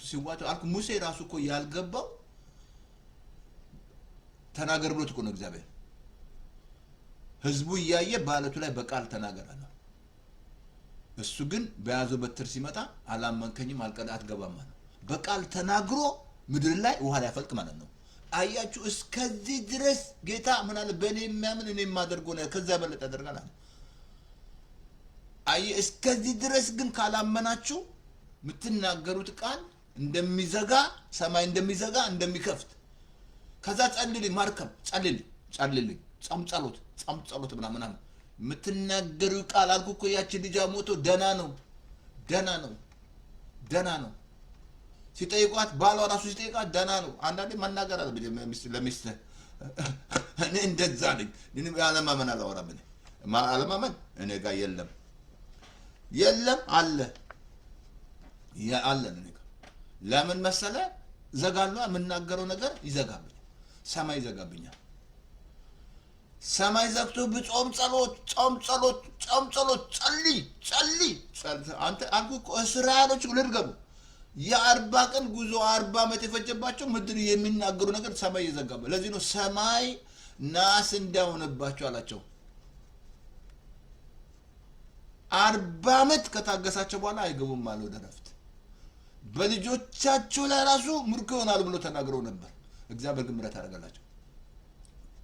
ሲዋጡ አልኩ። ሙሴ ራሱ እኮ ያልገባው ተናገር ብሎት እኮ ነው እግዚአብሔር። ህዝቡ እያየ በአለቱ ላይ በቃል ተናገረ ነው። እሱ ግን በያዘው በትር ሲመጣ አላመንከኝም አልቀዳ አትገባም ማለት በቃል ተናግሮ ምድር ላይ ውሃ ላይ ያፈልቅ ማለት ነው። አያችሁ እስከዚህ ድረስ ጌታ ምን አለ? በእኔ የሚያምን እኔ የማደርገው ነው ከዛ በለጠ ያደርጋል። አይ እስከዚህ ድረስ ግን ካላመናችሁ የምትናገሩት ቃል እንደሚዘጋ ሰማይ እንደሚዘጋ እንደሚከፍት ከዛ ጸልልኝ ማርከም ጸልልኝ ጾም ጸሎት ምናምን የምትናገሩ ቃል አልኩ እኮ ያቺ ልጅ ሞቶ ደና ነው ሲጠይቋት ባሏ ራሱ ሲጠይቋት ደና ነው። አንዳንዴ መናገር አለ ለሚስት እኔ እንደዛ ነኝ ያለማመን አላወራም። አለማመን እኔ ጋር የለም አለ እኔ ጋር ለምን መሰለ ዘጋለሁ የምናገረው ነገር ይዘጋብኛል። ሰማይ ይዘጋብኛል። ሰማይ ዘግቶ ብጾም ጸሎት ጸልይ አንተ አልኩ እኮ እስራኤሎች ልድገሙ የ40 ቀን ጉዞ 40 ዓመት የፈጀባቸው ምድር የሚናገሩ ነገር ሰማይ ይዘጋባ። ለዚህ ነው ሰማይ ናስ እንዳሆነባቸው አላቸው። 40 ዓመት ከታገሳቸው በኋላ አይገቡም ማለት ወደ ረፍት በልጆቻቸው ላይ ራሱ ምርኮ ይሆናል ብሎ ተናግረው ነበር። እግዚአብሔር ግን ምሕረት አደረጋላቸው።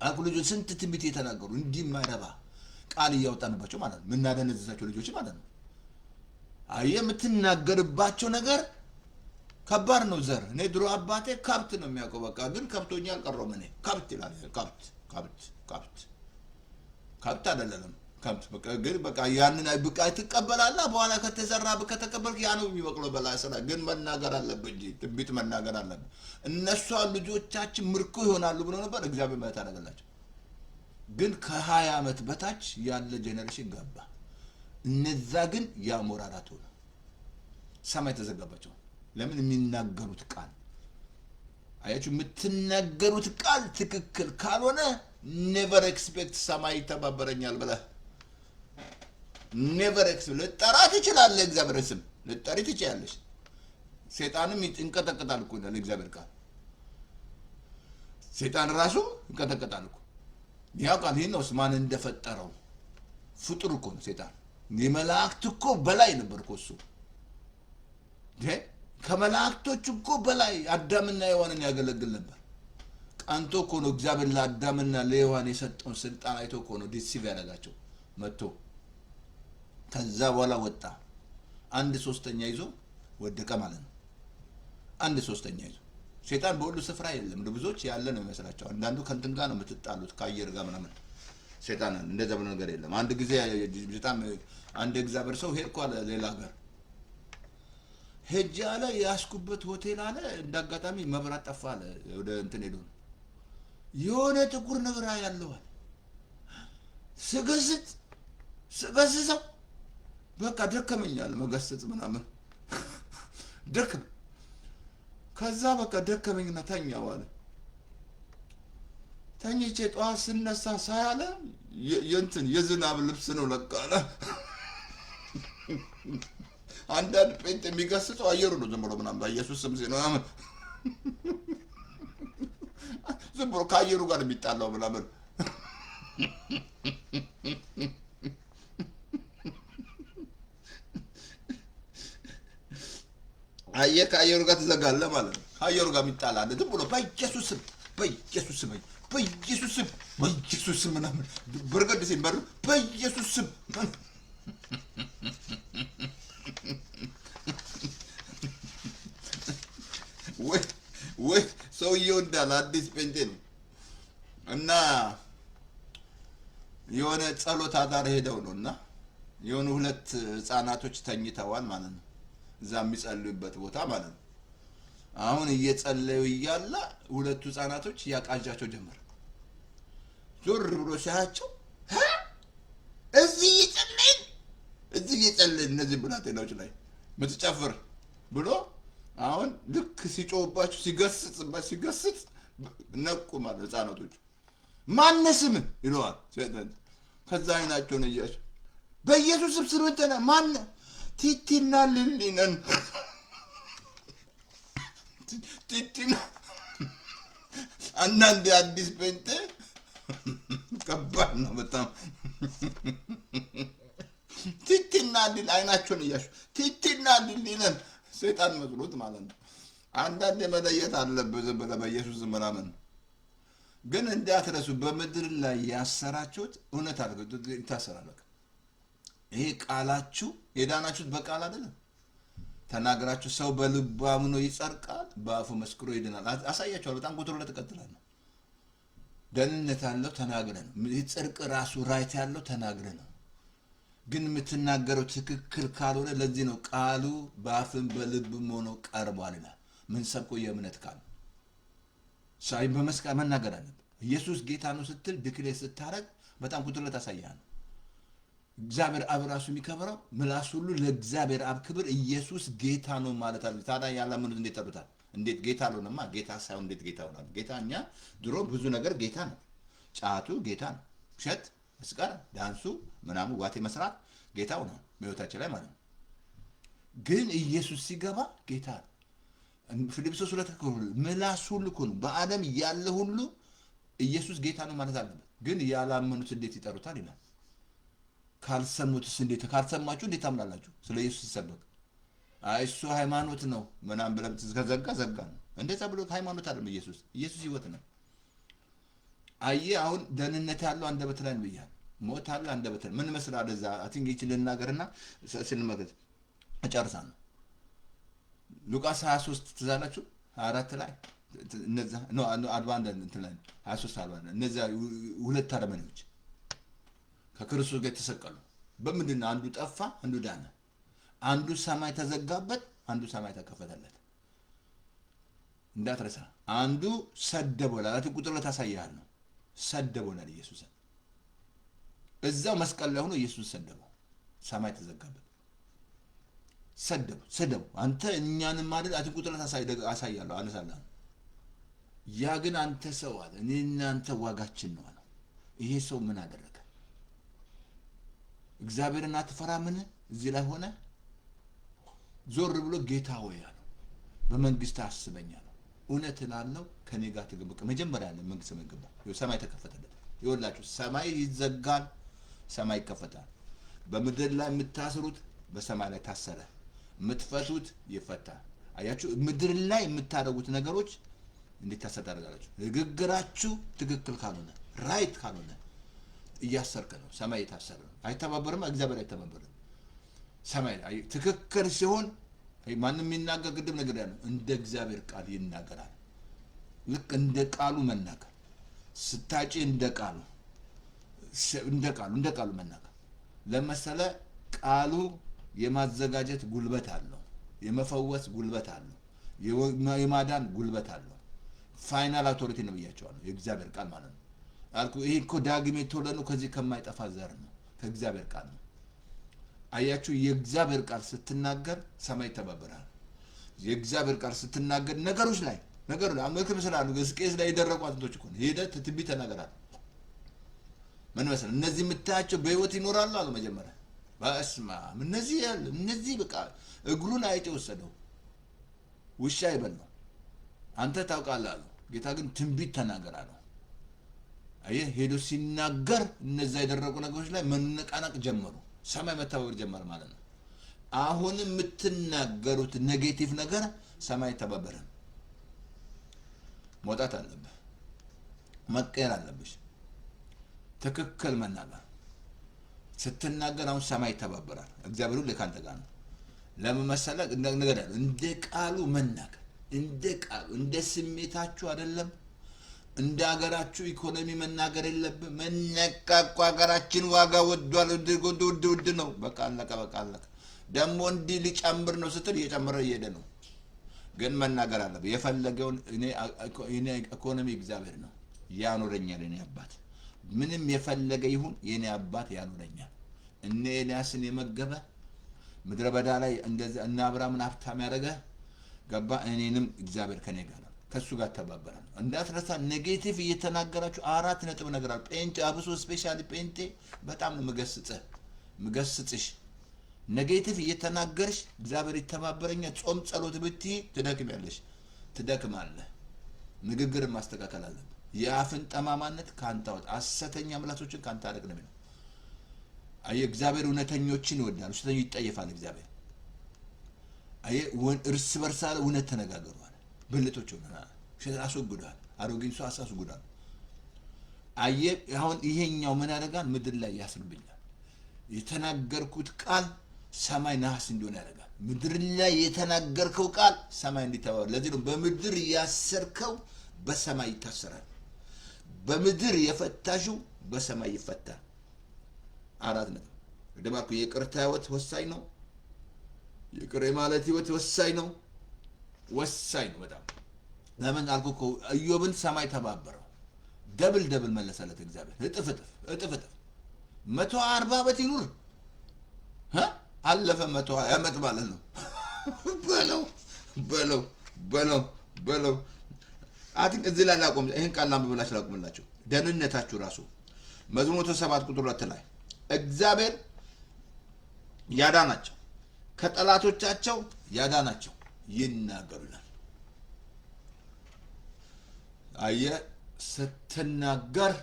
አልኩ ልጆች ስንት ትንቢት የተናገሩ እንዲህ ማይረባ ቃል እያወጣንባቸው ማለት ነው። ምናደነዝዛቸው ልጆች ማለት ነው። አየህ የምትናገርባቸው ነገር ከባድ ነው። ዘር እኔ ድሮ አባቴ ከብት ነው የሚያውቀው። በቃ ግን ከብቶኛ አልቀረውም። እኔ ከብት ይላል። ከብት አይደለም ከብት በቃ ግን በቃ ያንን በቃ ትቀበላለህ። በኋላ ከተዘራ ከተቀበልክ ያ ነው የሚበቅለው። በላይ ሰራ ግን መናገር አለብህ እንጂ ትንቢት መናገር አለብህ። እነሱ ልጆቻችን ምርኮ ይሆናሉ ብሎ ነበር። እግዚአብሔር ማለት አደረገላቸው። ግን ከ20 ዓመት በታች ያለ ጄኔሬሽን ገባ። እነዛ ግን ያሞራራት ሆነ። ሰማይ ተዘጋባቸው። ለምን? የሚናገሩት ቃል አያችሁ፣ የምትናገሩት ቃል ትክክል ካልሆነ ኔቨር ኤክስፔክት ሰማይ ይተባበረኛል ብለህ ኔቨር ኤክስፔክት ልጠራት ትችላለህ። እግዚአብሔር ስም ልጠሪ ትችያለሽ። ሰይጣንም ይንቀጠቀጣል እኮ ይላል እግዚአብሔር ቃል። ሰይጣን ራሱ ይንቀጠቀጣል እኮ ያውቃል። ይህ ነው ማን እንደፈጠረው ፍጡር እኮ ነው ሰይጣን። የመላእክት እኮ በላይ ነበር እኮ እሱ ከመላእክቶች እኮ በላይ አዳምና ሔዋንን ያገለግል ነበር። ቀንቶ እኮ ነው እግዚአብሔር ለአዳምና ለሔዋን የሰጠውን ስልጣን አይቶ እኮ ነው ዲሲቭ ያደረጋቸው መጥቶ። ከዛ በኋላ ወጣ 1/3 ይዞ ወደቀ ማለት ነው። 1/3 ይዞ ሰይጣን በሁሉ ስፍራ የለም። ብዙዎች ያለ ነው የሚመስላቸው። አንዳንዱ ከእንትን ጋር ነው የምትጣሉት ከአየር ጋር ምናምን። ሰይጣን እንደዛ ብሎ ነገር የለም። አንድ ጊዜ በጣም አንድ እግዚአብሔር ሰው ሄድኩ አለ ሌላ ሀገር ሄጄ አለ ያስኩበት ሆቴል አለ እንዳጋጣሚ መብራት ጠፋ አለ። ወደ እንትን ሄዶ የሆነ ጥቁር ነገር ያለዋል ስገስጸው በቃ ደከመኛል መገሰጽ ምናምን ደከመኝ። ከዛ በቃ ደከመኝና ተኛው አለ። ተኝቼ ጠዋት ስነሳ ሳያለ የእንትን የዝናብ ልብስ ነው ለካ አለ። አንዳንድ ጴንጤ የሚገስጸው አየሩ ነው ዝም ብሎ ምናምን በኢየሱስ ስም ሲል ምናምን ዝም ብሎ ከአየሩ ጋር የሚጣላው ምናምን አየህ ከአየሩ ጋር ትዘጋለህ ማለት ነው። ከአየሩ ጋር የሚጣላ አለ ዝም ብሎ በኢየሱስ ስም ምናምን በርገድ ሲመሩ በኢየሱስ ስም ወይ ሰውየው እንዳለ አዲስ ጴንጤ ነው እና የሆነ ጸሎት አዳር ሄደው ነው እና የሆኑ 2 ህፃናቶች ተኝተዋል ማለት ነው። እዛ የሚጸልዩበት ቦታ ማለት ነው። አሁን እየጸለዩ እያለ 2 ህፃናቶች ያቃዣቸው ጀመረ። ዞር ብሎ ሲያቸው እዚህ እየጸለይን እነዚህ ብላቴናዎች ላይ ምትጨፍር ብሎ አሁን ልክ ሲጮህባቸው ሲገስጽ ነቁ ማለት ህፃናቶቹ። ማነህ ስምህ ይለዋል። ከዛ አይናቸውን እያቸው በኢየሱስ ስም ስለወጠነ ማነህ? ቲቲና ሊሊ ነን። ቲቲና አንዳንድ አዲስ ጴንጤ ከባድ ነው በጣም። ቲቲና ሊሊ አይናቸውን እያሹ ቲቲና ሊሊ ነን። ሰይጣን መስሎት ማለት ነው። አንዳንድ መለየት አለብህ ዝም ብለህ በኢየሱስ ምናምን። ግን እንዳትረሱ በምድር ላይ ያሰራችሁት እውነት አድርገው ይታሰራል። ይሄ ቃላችሁ የዳናችሁት በቃል አይደለም። ተናግራችሁ ሰው በልቡ አምኖ ይጸድቃል፣ በአፉ መስክሮ ይድናል። አሳያችኋል። በጣም ቁጥሩ ለተቀጥላል ነው። ደህንነት ያለው ተናግረ ነው። ጽድቅ ራሱ ራይት ያለው ተናግረ ነው። ግን የምትናገረው ትክክል ካልሆነ ለዚህ ነው ቃሉ በአፍም በልብም ሆኖ ቀርቧል ይላል። ምን ሰብኮ የእምነት ቃል ሳይ በመስቀል መናገር አለብህ። ኢየሱስ ጌታ ነው ስትል ዲክሌር ስታረግ በጣም ቁጥርነት አሳያለሁ። እግዚአብሔር አብ ራሱ የሚከብረው ምላስ ሁሉ ለእግዚአብሔር አብ ክብር ኢየሱስ ጌታ ነው ማለት አለ። ታዲያ ያላመኑት እንዴት ጠሩታል? እንዴት ጌታ አልሆነማ? ጌታ ሳይሆን እንዴት ጌታ ሆናል? ጌታ እኛ ድሮ ብዙ ነገር ጌታ ነው። ጫቱ ጌታ ነው። ውሸት፣ መስቀል፣ ዳንሱ ምናምን ዋቴ መስራት ጌታው ነው በህይወታችን ላይ ማለት ነው። ግን ኢየሱስ ሲገባ ጌታ ነው። ፊልጵስዩስ 2 ምላስ ሁሉ እኮ ነው በዓለም ያለ ሁሉ ኢየሱስ ጌታ ነው ማለት አለበት። ግን ያላመኑት እንዴት ይጠሩታል ይላል። ካልሰሙትስ እንዴት? ካልሰማችሁ እንዴት ታምናላችሁ? ስለ ኢየሱስ ሲሰበክ እሱ ሃይማኖት ነው ምናምን ብለህ ከዘጋ ዘጋ ነው። እንደዛ ብሎ ሃይማኖት አይደለም። ኢየሱስ ህይወት ነው። አየህ አሁን ደህንነት ያለው አንደበት ላይ ነው ብያለሁ። ሞት አለ አንደበት ላይ ምን መስላል? እዛ አቲንግ ይችል ልናገርና ስንመገት እጨርሳለሁ። ሉቃስ 23 ትዛላችሁ 24 ላይ እነዛ ነው 41 እንትን ላይ 23 41 እነዛ ሁለት አረመኔዎች ከክርስቶስ ጋር ተሰቀሉ። በምንድን ነው? አንዱ ጠፋ፣ አንዱ ዳነ። አንዱ ሰማይ ተዘጋበት፣ አንዱ ሰማይ ተከፈተለት። እንዳትረሳ። አንዱ ሰደበው ላላት ቁጥር ታሳያለህ። ሰደበው ነው ኢየሱስን። እዛው መስቀል ላይ ሆኖ ኢየሱስ ሰደበው፣ ሰማይ ተዘጋበት። ሰደበው አንተ እኛንም ማለት አት ቁጥር ታሳያለህ አነሳለሁ። ያ ግን አንተ ሰው አለ እኔ እናንተ ዋጋችን ነው አለ። ይሄ ሰው ምን አደረገ? እግዚአብሔርን አትፈራምን? እዚህ ላይ ሆነ ዞር ብሎ ጌታ ሆይ አለው በመንግስት አስበኝ አለው። እውነት እላለሁ ከኔ ጋር ተገበቀ መጀመሪያ ያለ መንግስት መገባ ሰማይ ተከፈተለት። ይወላችሁ ሰማይ ይዘጋል፣ ሰማይ ይከፈታል። በምድር ላይ የምታስሩት በሰማይ ላይ ታሰረ፣ የምትፈቱት ይፈታል። አያችሁ ምድር ላይ የምታደርጉት ነገሮች እንዴት ታሰጣላችሁ? ንግግራችሁ ትክክል ካልሆነ ራይት ካልሆነ እያሰርከ ነው። ሰማይ የታሰረ ነው። አይተባበርም፣ እግዚአብሔር አይተባበርም። ሰማይ ትክክል ሲሆን ማንም የሚናገር ግድም ነገር ያለው እንደ እግዚአብሔር ቃል ይናገራል። ልክ እንደ ቃሉ መናገር ስታጪ እንደ ቃሉ መናገር ለመሰለ ቃሉ የማዘጋጀት ጉልበት አለው፣ የመፈወስ ጉልበት አለው፣ የማዳን ጉልበት አለው። ፋይናል አውቶሪቲ ነው ብያቸዋለሁ። የእግዚአብሔር ቃል ማለት ነው አልኩ። ይሄ እኮ ዳግም የተወለደ ነው፣ ከዚህ ከማይጠፋ ዘር ነው፣ ከእግዚአብሔር ቃል ነው። አያችሁ የእግዚአብሔር ቃል ስትናገር ሰማይ ይተባበራል። የእግዚአብሔር ቃል ስትናገር ነገሮች ላይ አመልክ መስላሉ እስቄስ ላይ የደረቁ አጥንቶች እኮ ሄደህ ትንቢት ተናገራል። ምን መሰለህ እነዚህ የምታያቸው በህይወት ይኖራሉ አሉ መጀመሪያ። በስማ እነዚህ በቃ እግሩን አይቶ ወሰደው ውሻ ይበላው አንተ ታውቃለህ አሉ። ጌታ ግን ትንቢት ተናገር አለው። አየህ ሄዶ ሲናገር እነዛ የደረቁ ነገሮች ላይ መነቃነቅ ጀመሩ። ሰማይ መተባበር ጀመረ ማለት ነው። አሁን የምትናገሩት ኔጌቲቭ ነገር ሰማይ ተባበረ። መውጣት አለብህ፣ መቀየር አለብሽ። ትክክል መናገር ስትናገር አሁን ሰማይ ይተባበራል። እግዚአብሔር ሁሉ ካንተ ጋር ነው። ለምን መሰለህ? ነገር ያለው እንደ ቃሉ መናገር፣ እንደ ቃሉ እንደ ስሜታችሁ አይደለም። እንደ ሀገራችሁ ኢኮኖሚ መናገር የለብህ። መነቃቁ ሀገራችን ዋጋ ወዷል፣ ውድ ነው። በቃ አለቀ። ደግሞ እንዲህ ሊጨምር ነው ስትል እየጨመረ እየሄደ ነው። ግን መናገር አለብህ የፈለገውን። እኔ ኢኮኖሚ እግዚአብሔር ነው ያኖረኛል። እኔ አባት ምንም የፈለገ ይሁን የኔ አባት ያኖረኛል። እነ ኤልያስን የመገበ ምድረ በዳ ላይ እንደዛ እና አብርሃምን ሀብታም ያደረገ ገባ። እኔንም እግዚአብሔር ከኔ ጋር ነው፣ ከሱ ጋር ተባበራል። እንዳትረሳ። ኔጌቲቭ እየተናገራችሁ 4 ነጥብ ነገር አለ። ጴንጤ አብሶ ስፔሻሊ ጴንጤ በጣም ነው ምገስጽሽ። ኔጌቲቭ እየተናገርሽ እግዚአብሔር ይተባበረኛል ጾም ጸሎት ብትይ ትደክማለህ። ንግግር ማስተካከል አለብህ። የአፍን ጠማማነት ካንተ አውጥ፣ ሐሰተኛ ምላሶችን ካንተ አርቅ ነው የሚለው። አየህ እግዚአብሔር እውነተኞችን ይወዳል፣ ውሸተኞች ይጠየፋል። እግዚአብሔር አየህ እርስ በርስ አለ እውነት ተነጋገሩ አለ። ብልቶች ሆነናል፣ ውሸት አስወግዷል፣ አሮጌን ሰው አስወግዷል። አየህ አሁን ይሄኛው ምን ያደርጋል? ምድር ላይ ያስርብኛል። የተናገርኩት ቃል ሰማይ ነሐስ እንዲሆን ያደርጋል። ምድር ላይ የተናገርከው ቃል ሰማይ እንዲተባበር። ለዚህ ነው በምድር ያሰርከው በሰማይ ይታሰራል፣ በምድር የፈታሽው በሰማይ ይፈታል። አራት ነጥብ። ደማኩ የይቅርታ ህይወት ወሳኝ ነው። ይቅር ማለት ህይወት ወሳኝ ነው። ወሳኝ ነው በጣም። ለምን አልኩ እኮ ኢዮብን ሰማይ ተባበረው፣ ደብል መለሰለት እግዚአብሔር። እጥፍ 140 ዓመት ይኑር አለፈ 120 ዓመት ማለት ነው። በለው አትንክ እዚህ ላይ ላቆም። ይሄን ቃል ላንብብላችሁ ላቆምላችሁ። ደህንነታችሁ ራሱ መዝሙር 107 ቁጥር 2 ላይ እግዚአብሔር ያዳናቸው ከጠላቶቻቸው ያዳናቸው ይናገሩናል። አየህ ስትናገር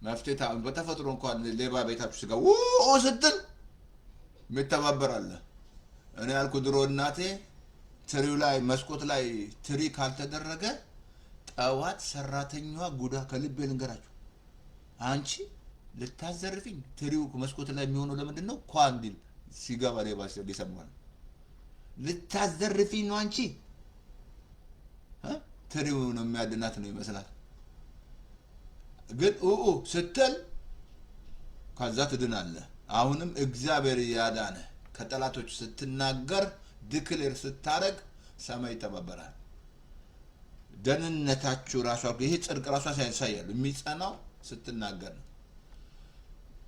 መፍትሄ በተፈጥሮ እንኳን ሌባ ቤታችሁ ሲገባ ስትል ምተባበራለ። እኔ ያልኩ ድሮ እናቴ ትሪው ላይ መስኮት ላይ ትሪ ካልተደረገ ጠዋት ሰራተኛዋ ጉዳ ከልቤ ልንገራችሁ፣ አንቺ ልታዘርፊኝ ትሪው መስኮት ላይ የሚሆነው ለምንድን ነው? ኳንዲል ሲገባ ሌባ ሊሰማል። ልታዘርፊኝ ነው አንቺ። ትሪው ነው የሚያድናት ነው ይመስላል። ግን ስትል ከዛ ትድናለህ። አሁንም እግዚአብሔር ያዳነ ከጠላቶች ስትናገር ዲክሌር ስታረግ ሰማይ ይተባበራል። ደህንነታችሁ ራሱ ይሄ ጽድቅ ራሱ ያሳያል። የሚጸናው ስትናገር ነው።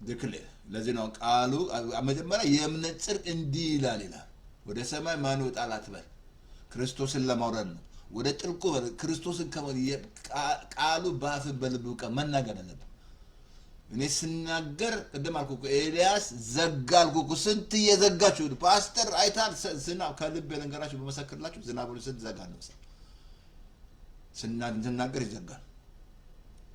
ዲክሌር ለዚህ ነው ቃሉ መጀመሪያ የእምነት ጽድቅ እንዲህ ይላል። ወደ ሰማይ ማን ይወጣል አትበል። ክርስቶስን ለማውረድ ነው። ወደ ጥልቁ ክርስቶስን ቃሉ በአፍ በልብ መናገር አለብህ። እኔ ስናገር ቅድም አልኩ እኮ ኤልያስ ዘጋ አልኩ እኮ። ስንት እየዘጋችሁ ፓስተር አይታል። ዝናብ ከልብ የነገራችሁ በመሰክርላችሁ ዝናቡን ስንት ዘጋ ነው። ስናገር ይዘጋል።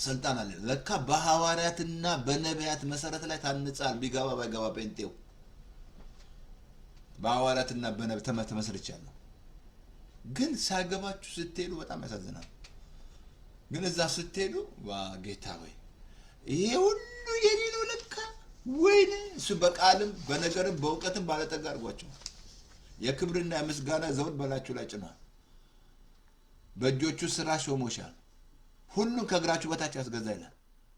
ስልጣን አለ ለካ። በሐዋርያትና በነቢያት መሰረት ላይ ታንጻል። ቢገባ ባይገባ ጴንጤው በሐዋርያትና በነቢያት ተመስርቻለሁ። ግን ሳይገባችሁ ስትሄዱ በጣም ያሳዝናል። ግን እዛ ስትሄዱ ዋ ጌታ ወይ ይሄ ሁሉ የኔ ነው ለካ። ወይኔ እሱ በቃልም በነገርም በእውቀትም ባለጠጋ አድርጓቸው የክብርና የምስጋና ዘውድ በላችሁ ላይ ጭኗል። በእጆቹ ስራ ሾሞሻል። ሁሉን ከእግራችሁ በታች ያስገዛ ይላል።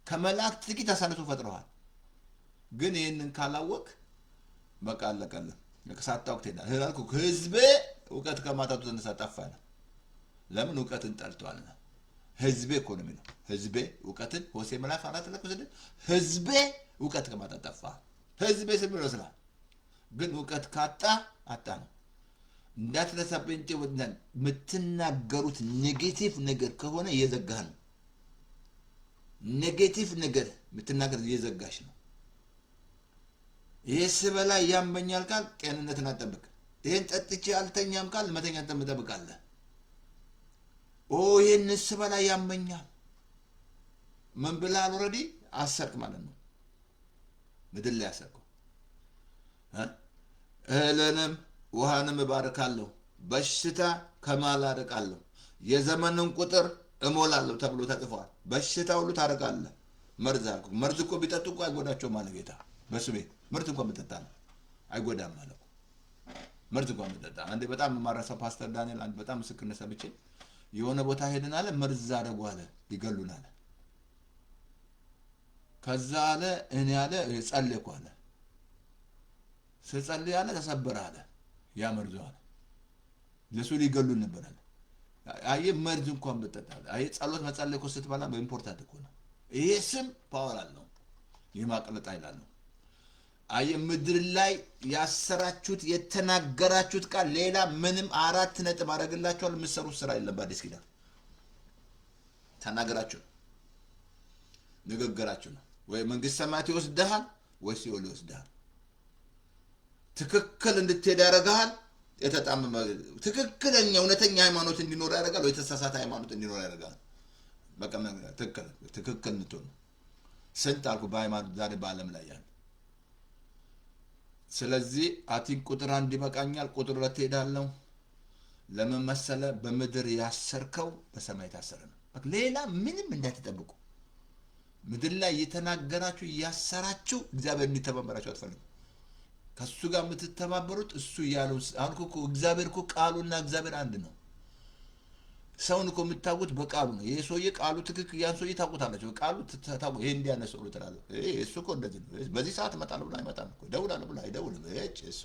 ከመላእክት ጥቂት አሳንሶ ፈጥረዋል። ግን ይህንን ካላወቅ በቃ አለቀልህ። ሳታውቅ ትሄዳለህ። ህዝቤ እውቀት ከማጣቱ ተነሳ ጠፋ ነው። ለምን? እውቀትን ጠልቷልና። ህዝቤ ኢኮኖሚ ነው። ህዝቤ እውቀትን ሆሴ ምዕራፍ 4 ላይ ወሰደ። ህዝቤ እውቀት ከማጣት ጠፋ። ህዝቤ ስም ይመስላል፣ ግን እውቀት ካጣ አጣ ነው። እንዳትረሳብኝ እንጂ የምትናገሩት ኔጌቲቭ ነገር ከሆነ እየዘጋህ ነው። ኔጌቲቭ ነገር የምትናገር እየዘጋሽ ነው። ይሄ ስበላ ያመኛል ካል ጤንነትን አጠብቅ። ይሄን ጠጥቼ አልተኛም ካል መተኛት ትጠብቃለህ። ይሄን ስበላ ያመኛል ምን ብለሃል? ኦልሬዲ አሰርክ ማለት ነው። ምድር ላይ አሰርኩ። እህልንም ውሃንም እባርካለሁ፣ በሽታ ከማል አርቃለሁ፣ የዘመንን ቁጥር እሞላለሁ ተብሎ ተጽፏል። በሽታ ሁሉ ታርቃለህ። መርዝ አልኩ። መርዝ እኮ ቢጠጡ እኮ አይጎዳቸውም አለ ጌታ። በስሜ ምርት እንኳን ብጠጣ አይጎዳም አለ። ምርት እንኳን ብጠጣ አንዴ በጣም የማረሳው ፓስተር ዳንኤል አንድ በጣም ምስክርነት ሰምቼ የሆነ ቦታ ሄደን አለ መርዝ አደረጉ አለ፣ ሊገሉን አለ። ከዛ አለ እኔ አለ ጸለይኩ አለ። ስጸልይ አለ ተሰበረ አለ። ያ መርዙ አለ ለሱ ሊገሉን ነበር አለ። አይ መርዝ እንኳን ብጠጣ አይ ጸሎት መጸለይ እኮ ስትባላ በኢምፖርታንት እኮ ነው። ይሄ ስም ፓወር አለው። የማቅለጥ ኃይል አለው። አይ ምድር ላይ ያሰራችሁት የተናገራችሁት ቃል ሌላ ምንም 4 ነጥብ አደረግላችኋል። የምትሰሩት ስራ የለም። በአዲስ ኪዳን ተናገራችሁ ንግግራችሁ ነው። ወይ መንግስት ሰማያት ይወስድሃል ወይ ሲኦል ይወስድሃል። ትክክል እንድትሄድ ያደርግሃል። የተጣመመ ትክክለኛ እውነተኛ ሃይማኖት እንዲኖር ያደርጋል ወይ የተሳሳተ ሃይማኖት እንዲኖር ያደርጋል። በቃ ትክክል እንትን ስንት አልኩ በሃይማኖት ዛሬ በዓለም ላይ ያለ። ስለዚህ አቲን ቁጥር 1 ይበቃኛል። ቁጥር 2 ሄዳለሁ። ለምን መሰለ? በምድር ያሰርከው በሰማይ ታሰረ ነው። ሌላ ምንም እንዳትጠብቁ። ምድር ላይ የተናገራችሁ ያሰራችሁ እግዚአብሔር እንዲተባበራችሁ አትፈልጉ። ከሱ ጋር የምትተባበሩት እሱ ያለው አልኩ እኮ። እግዚአብሔር እኮ ቃሉና እግዚአብሔር አንድ ነው። ሰውን እኮ የምታውቁት በቃሉ ነው። ይሄ ሰውዬ ቃሉ ትክክል፣ ያን ሰውዬ ታውቁታላችሁ። በቃሉ ታውቁ። ይሄ እንዲያነ ሰው ትላለህ። እሱ እኮ እንደዚህ ነው። በዚህ ሰዓት እመጣለሁ ብሎ አይመጣም እኮ። እደውላለሁ ብሎ አይደውልም። እሱ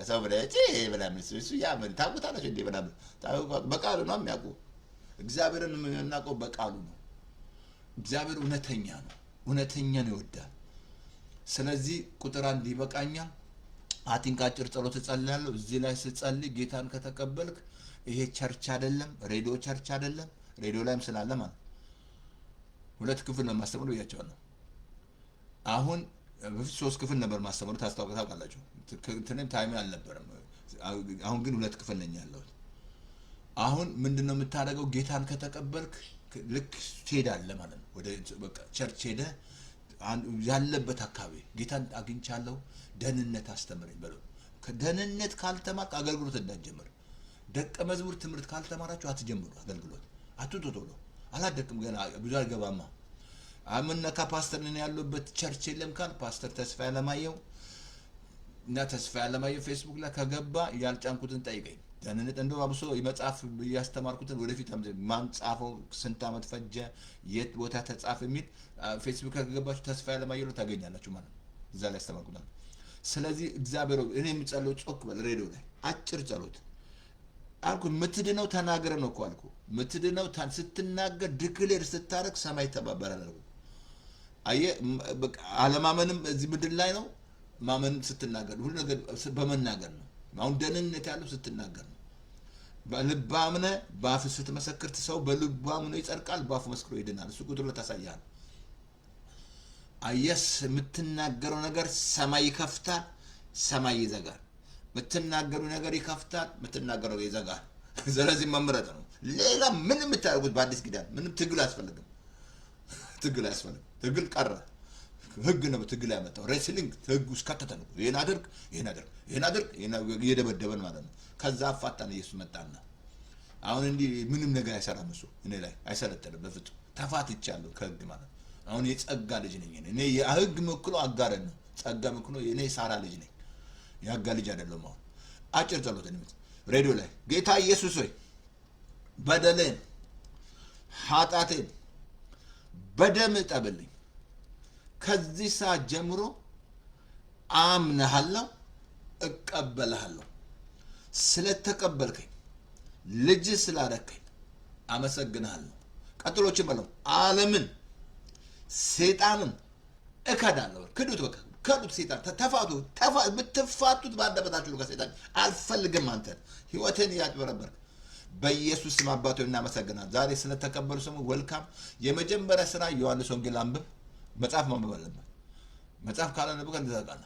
ሰው ብለህ ምናምን እሱ ያምን ታውቁታላችሁ እንዴ ምናምን። በቃሉ ነው የሚያውቁ። እግዚአብሔርን የምናውቀው በቃሉ ነው። እግዚአብሔር እውነተኛ ነው። እውነተኛን ይወዳል። ስለዚህ ቁጥር 1 ይበቃኛል። አቲንክ አጭር ጸሎት እጸልያለሁ። እዚህ ላይ ስጸልይ ጌታን ከተቀበልክ ይሄ ቸርች አይደለም፣ ሬዲዮ ቸርች አይደለም። ሬዲዮ ላይም ስላለ ማለት 2 ክፍል ነው ማስተምረው ብያቸዋለሁ። አሁን በፊት 3 ክፍል ነበር ማስተምረው ታውቃላችሁ። እንትንም ታይም አልነበረም። አሁን ግን 2 ክፍል ነኝ ያለሁት። አሁን ምንድነው የምታደርገው? ጌታን ከተቀበልክ ልክ ትሄዳለህ ማለት ነው። ወደ በቃ ቸርች ሄደህ ያለበት አካባቢ ጌታን አግኝቻለሁ፣ ደህንነት አስተምረኝ በለው። ከደህንነት ካልተማርክ አገልግሎት እንዳትጀምር። ደቀ መዝሙር ትምህርት ካልተማራችሁ አትጀምሩ አገልግሎት። አትቶቶሎ አላደቅም ገና ብዙ አልገባማ። አምነካ ፓስተር ነኝ ያለበት ቸርች የለም ካል ፓስተር ተስፋዬ አለማየሁ እና ተስፋዬ አለማየሁ ፌስቡክ ላይ ከገባ ያልጫንኩትን ጠይቀኝ። ደህንነት እንደው አብሶ የመጽሐፍ ያስተማርኩትን ወደፊት ማን ጻፈው፣ ስንት ዓመት ፈጀ፣ የት ቦታ ተጻፈ የሚል ፌስቡክ ከገባችሁ ተስፋዬ አለማየሁ ታገኛላችሁ ማለት ነው። እዛ ላይ አስተማርኩታል። ስለዚህ እግዚአብሔር እኔ የምጸልየው ጮክ በል ሬዲዮ ላይ አጭር ጸሎት አልኩ። የምትድነው ተናገረ ነው እኮ አልኩ። የምትድነው ስትናገር ዲክሌር ስታረግ ሰማይ ተባበራል አልኩ። አየህ አለማመንም እዚህ ምድር ላይ ነው። ማመን ስትናገር ሁሉ ነገር በመናገር ነው። አሁን ደህንነት ያለው ስትናገር ነው። በልብ አምነህ በአፍ ስትመሰክር ሰው በልቡ አምኖ ይጸድቃል፣ በአፉ መስክሮ ይድናል። እሱ ቁጥር ታሳያለህ። አየስ የምትናገረው ነገር ሰማይ ይከፍታል፣ ሰማይ ይዘጋል። የምትናገረው ነገር ይከፍታል፣ የምትናገረው ይዘጋል። ስለዚህ መምረጥ ነው። ሌላ ምንም የምታደርጉት በአዲስ ኪዳን ምንም ትግል አያስፈልግም። ትግል አያስፈልግም። ትግል ቀረ። ህግ ነው ትግል ያመጣው። ሬስሊንግ ህግ ውስጥ ከተተ ነው። ይሄን አድርግ፣ ይሄን አድርግ፣ ይሄን አድርግ፣ ይሄን እየደበደበን ማለት ነው። ከዛ አፋታን ኢየሱስ መጣና አሁን እንዲህ ምንም ነገር አይሰራም። እሱ እኔ ላይ አይሰለጥንም በፍጹም። ተፋትቻለሁ ከህግ ማለት ነው። አሁን የጸጋ ልጅ ነኝ እኔ። የህግ ምክሎ አጋረን ነው። ጸጋ ምክሎ እኔ ሳራ ልጅ ነኝ፣ ያጋ ልጅ አይደለም። አሁን አጭር ጸሎት ነው ሬዲዮ ላይ ጌታ ኢየሱስ ሆይ በደሌን ኃጢአቴን በደም እጠብልኝ። ከዚህ ሰዓት ጀምሮ አምነሃለሁ፣ እቀበልሃለሁ። ስለተቀበልከኝ ልጅ ስላደረከኝ አመሰግንሃለሁ። ቀጥሎችን በለው ዓለምን ሰይጣንን እከዳለሁ። ክዱት፣ በቃ ክዱት። ሰይጣን ተፋቱ። ብትፋቱት ባንደበታችሁ ከሰይጣን አልፈልግም። አንተ ህይወትን ያጭበረበርክ በኢየሱስ ስም አባቶ እናመሰግናለን። ዛሬ ስለተቀበሉ ስሙ ወልካም። የመጀመሪያ ስራ ዮሐንስ ወንጌል አንብብ። መጽሐፍ ማንበብ አለበት። መጽሐፍ ካላነበብክ እንደዛቃና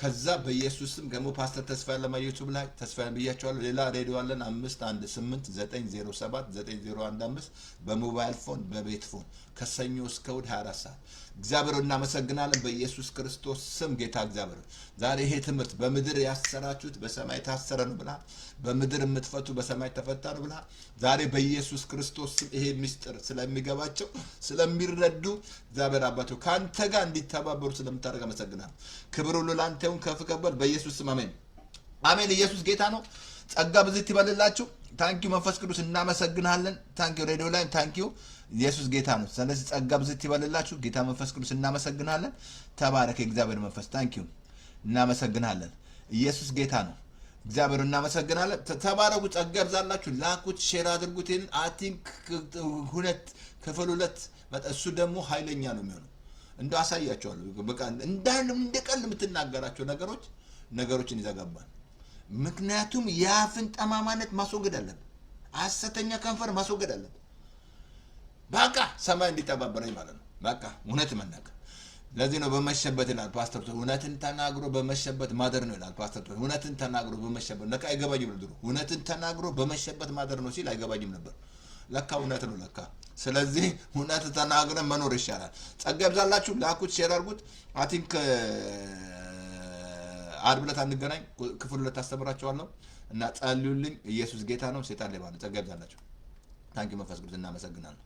ከዛ በኢየሱስ ስም ደግሞ ፓስተር ተስፋዬ አለማየሁ ዩቲዩብ ላይ ተስፋዬን ብያቸዋለሁ። ሌላ ሬዲዮ አለን 51890790115 በሞባይል ፎን በቤት ፎን ከሰኞ እስከ እሑድ 24 ሰዓት። እግዚአብሔር እናመሰግናለን በኢየሱስ ክርስቶስ ስም። ጌታ እግዚአብሔር ዛሬ ይሄ ትምህርት በምድር ያሰራችሁት በሰማይ ታሰረ ነው ብላ፣ በምድር የምትፈቱ በሰማይ ተፈታ ነው ብላ፣ ዛሬ በኢየሱስ ክርስቶስ ስም ይሄ ምስጢር ስለሚገባቸው ስለሚረዱ እግዚአብሔር አባቶ ካንተ ጋር እንዲተባበሩ ስለምታደርግ አመሰግናለሁ። ክብር ሁሉ ላንተ ይሁን። ከፍ ከበል በኢየሱስ ስም አሜን አሜን። ኢየሱስ ጌታ ነው። ጸጋ ብዝት ይበልላችሁ። ታንኪዩ መንፈስ ቅዱስ እናመሰግናለን። ታንኪዩ ሬዲዮ ላይ ታንኪዩ። ኢየሱስ ጌታ ነው። ስለዚህ ጸጋ ብዝት ይበልላችሁ። ጌታ መንፈስ ቅዱስ እናመሰግናለን። ተባረክ እግዚአብሔር መንፈስ። ታንኪዩ እናመሰግናለን። ኢየሱስ ጌታ ነው። እግዚአብሔር እናመሰግናለን። ተባረኩ። ጸጋ ይብዛላችሁ። ላኩት፣ ሼር አድርጉት። ይሄን አቲንክ ክፍል 2 እሱ ደግሞ ኃይለኛ ነው የሚሆነው። እንደው አሳያቸዋለሁ። በቃ እንደቀል የምትናገራቸው ነገሮችን ይዘጋባል። ምክንያቱም የአፍን ጠማማነት ማስወገድ አለብን። ሐሰተኛ ከንፈር ማስወገድ አለብን። በቃ ሰማይ እንዲተባበረኝ ማለት ነው። በቃ እውነት መናገር። ለዚህ ነው በመሸበት ይላል ፓስተር። እውነትን ተናግሮ በመሸበት ማደር ነው ይላል ፓስተር። እውነትን ተናግሮ በመሸበት ለካ አይገባኝም ነበር። እውነትን ተናግሮ በመሸበት ማደር ነው ሲል አይገባኝም ነበር። ለካ እውነት ነው ለካ። ስለዚህ እውነት ተናግረን መኖር ይሻላል። ጸጋ ይብዛላችሁ። ላኩት፣ ሼር አድርጉት። አቲንክ ዓርብ ዕለት አንገናኝ። ክፍል 2 አስተምራችኋለሁ እና ጸልዩልኝ። ኢየሱስ ጌታ ነው። ሰይጣን ሌባ ነው። ጸጋ ይብዛላችሁ። ታንኪ መንፈስ ቅዱስ እናመሰግናለን።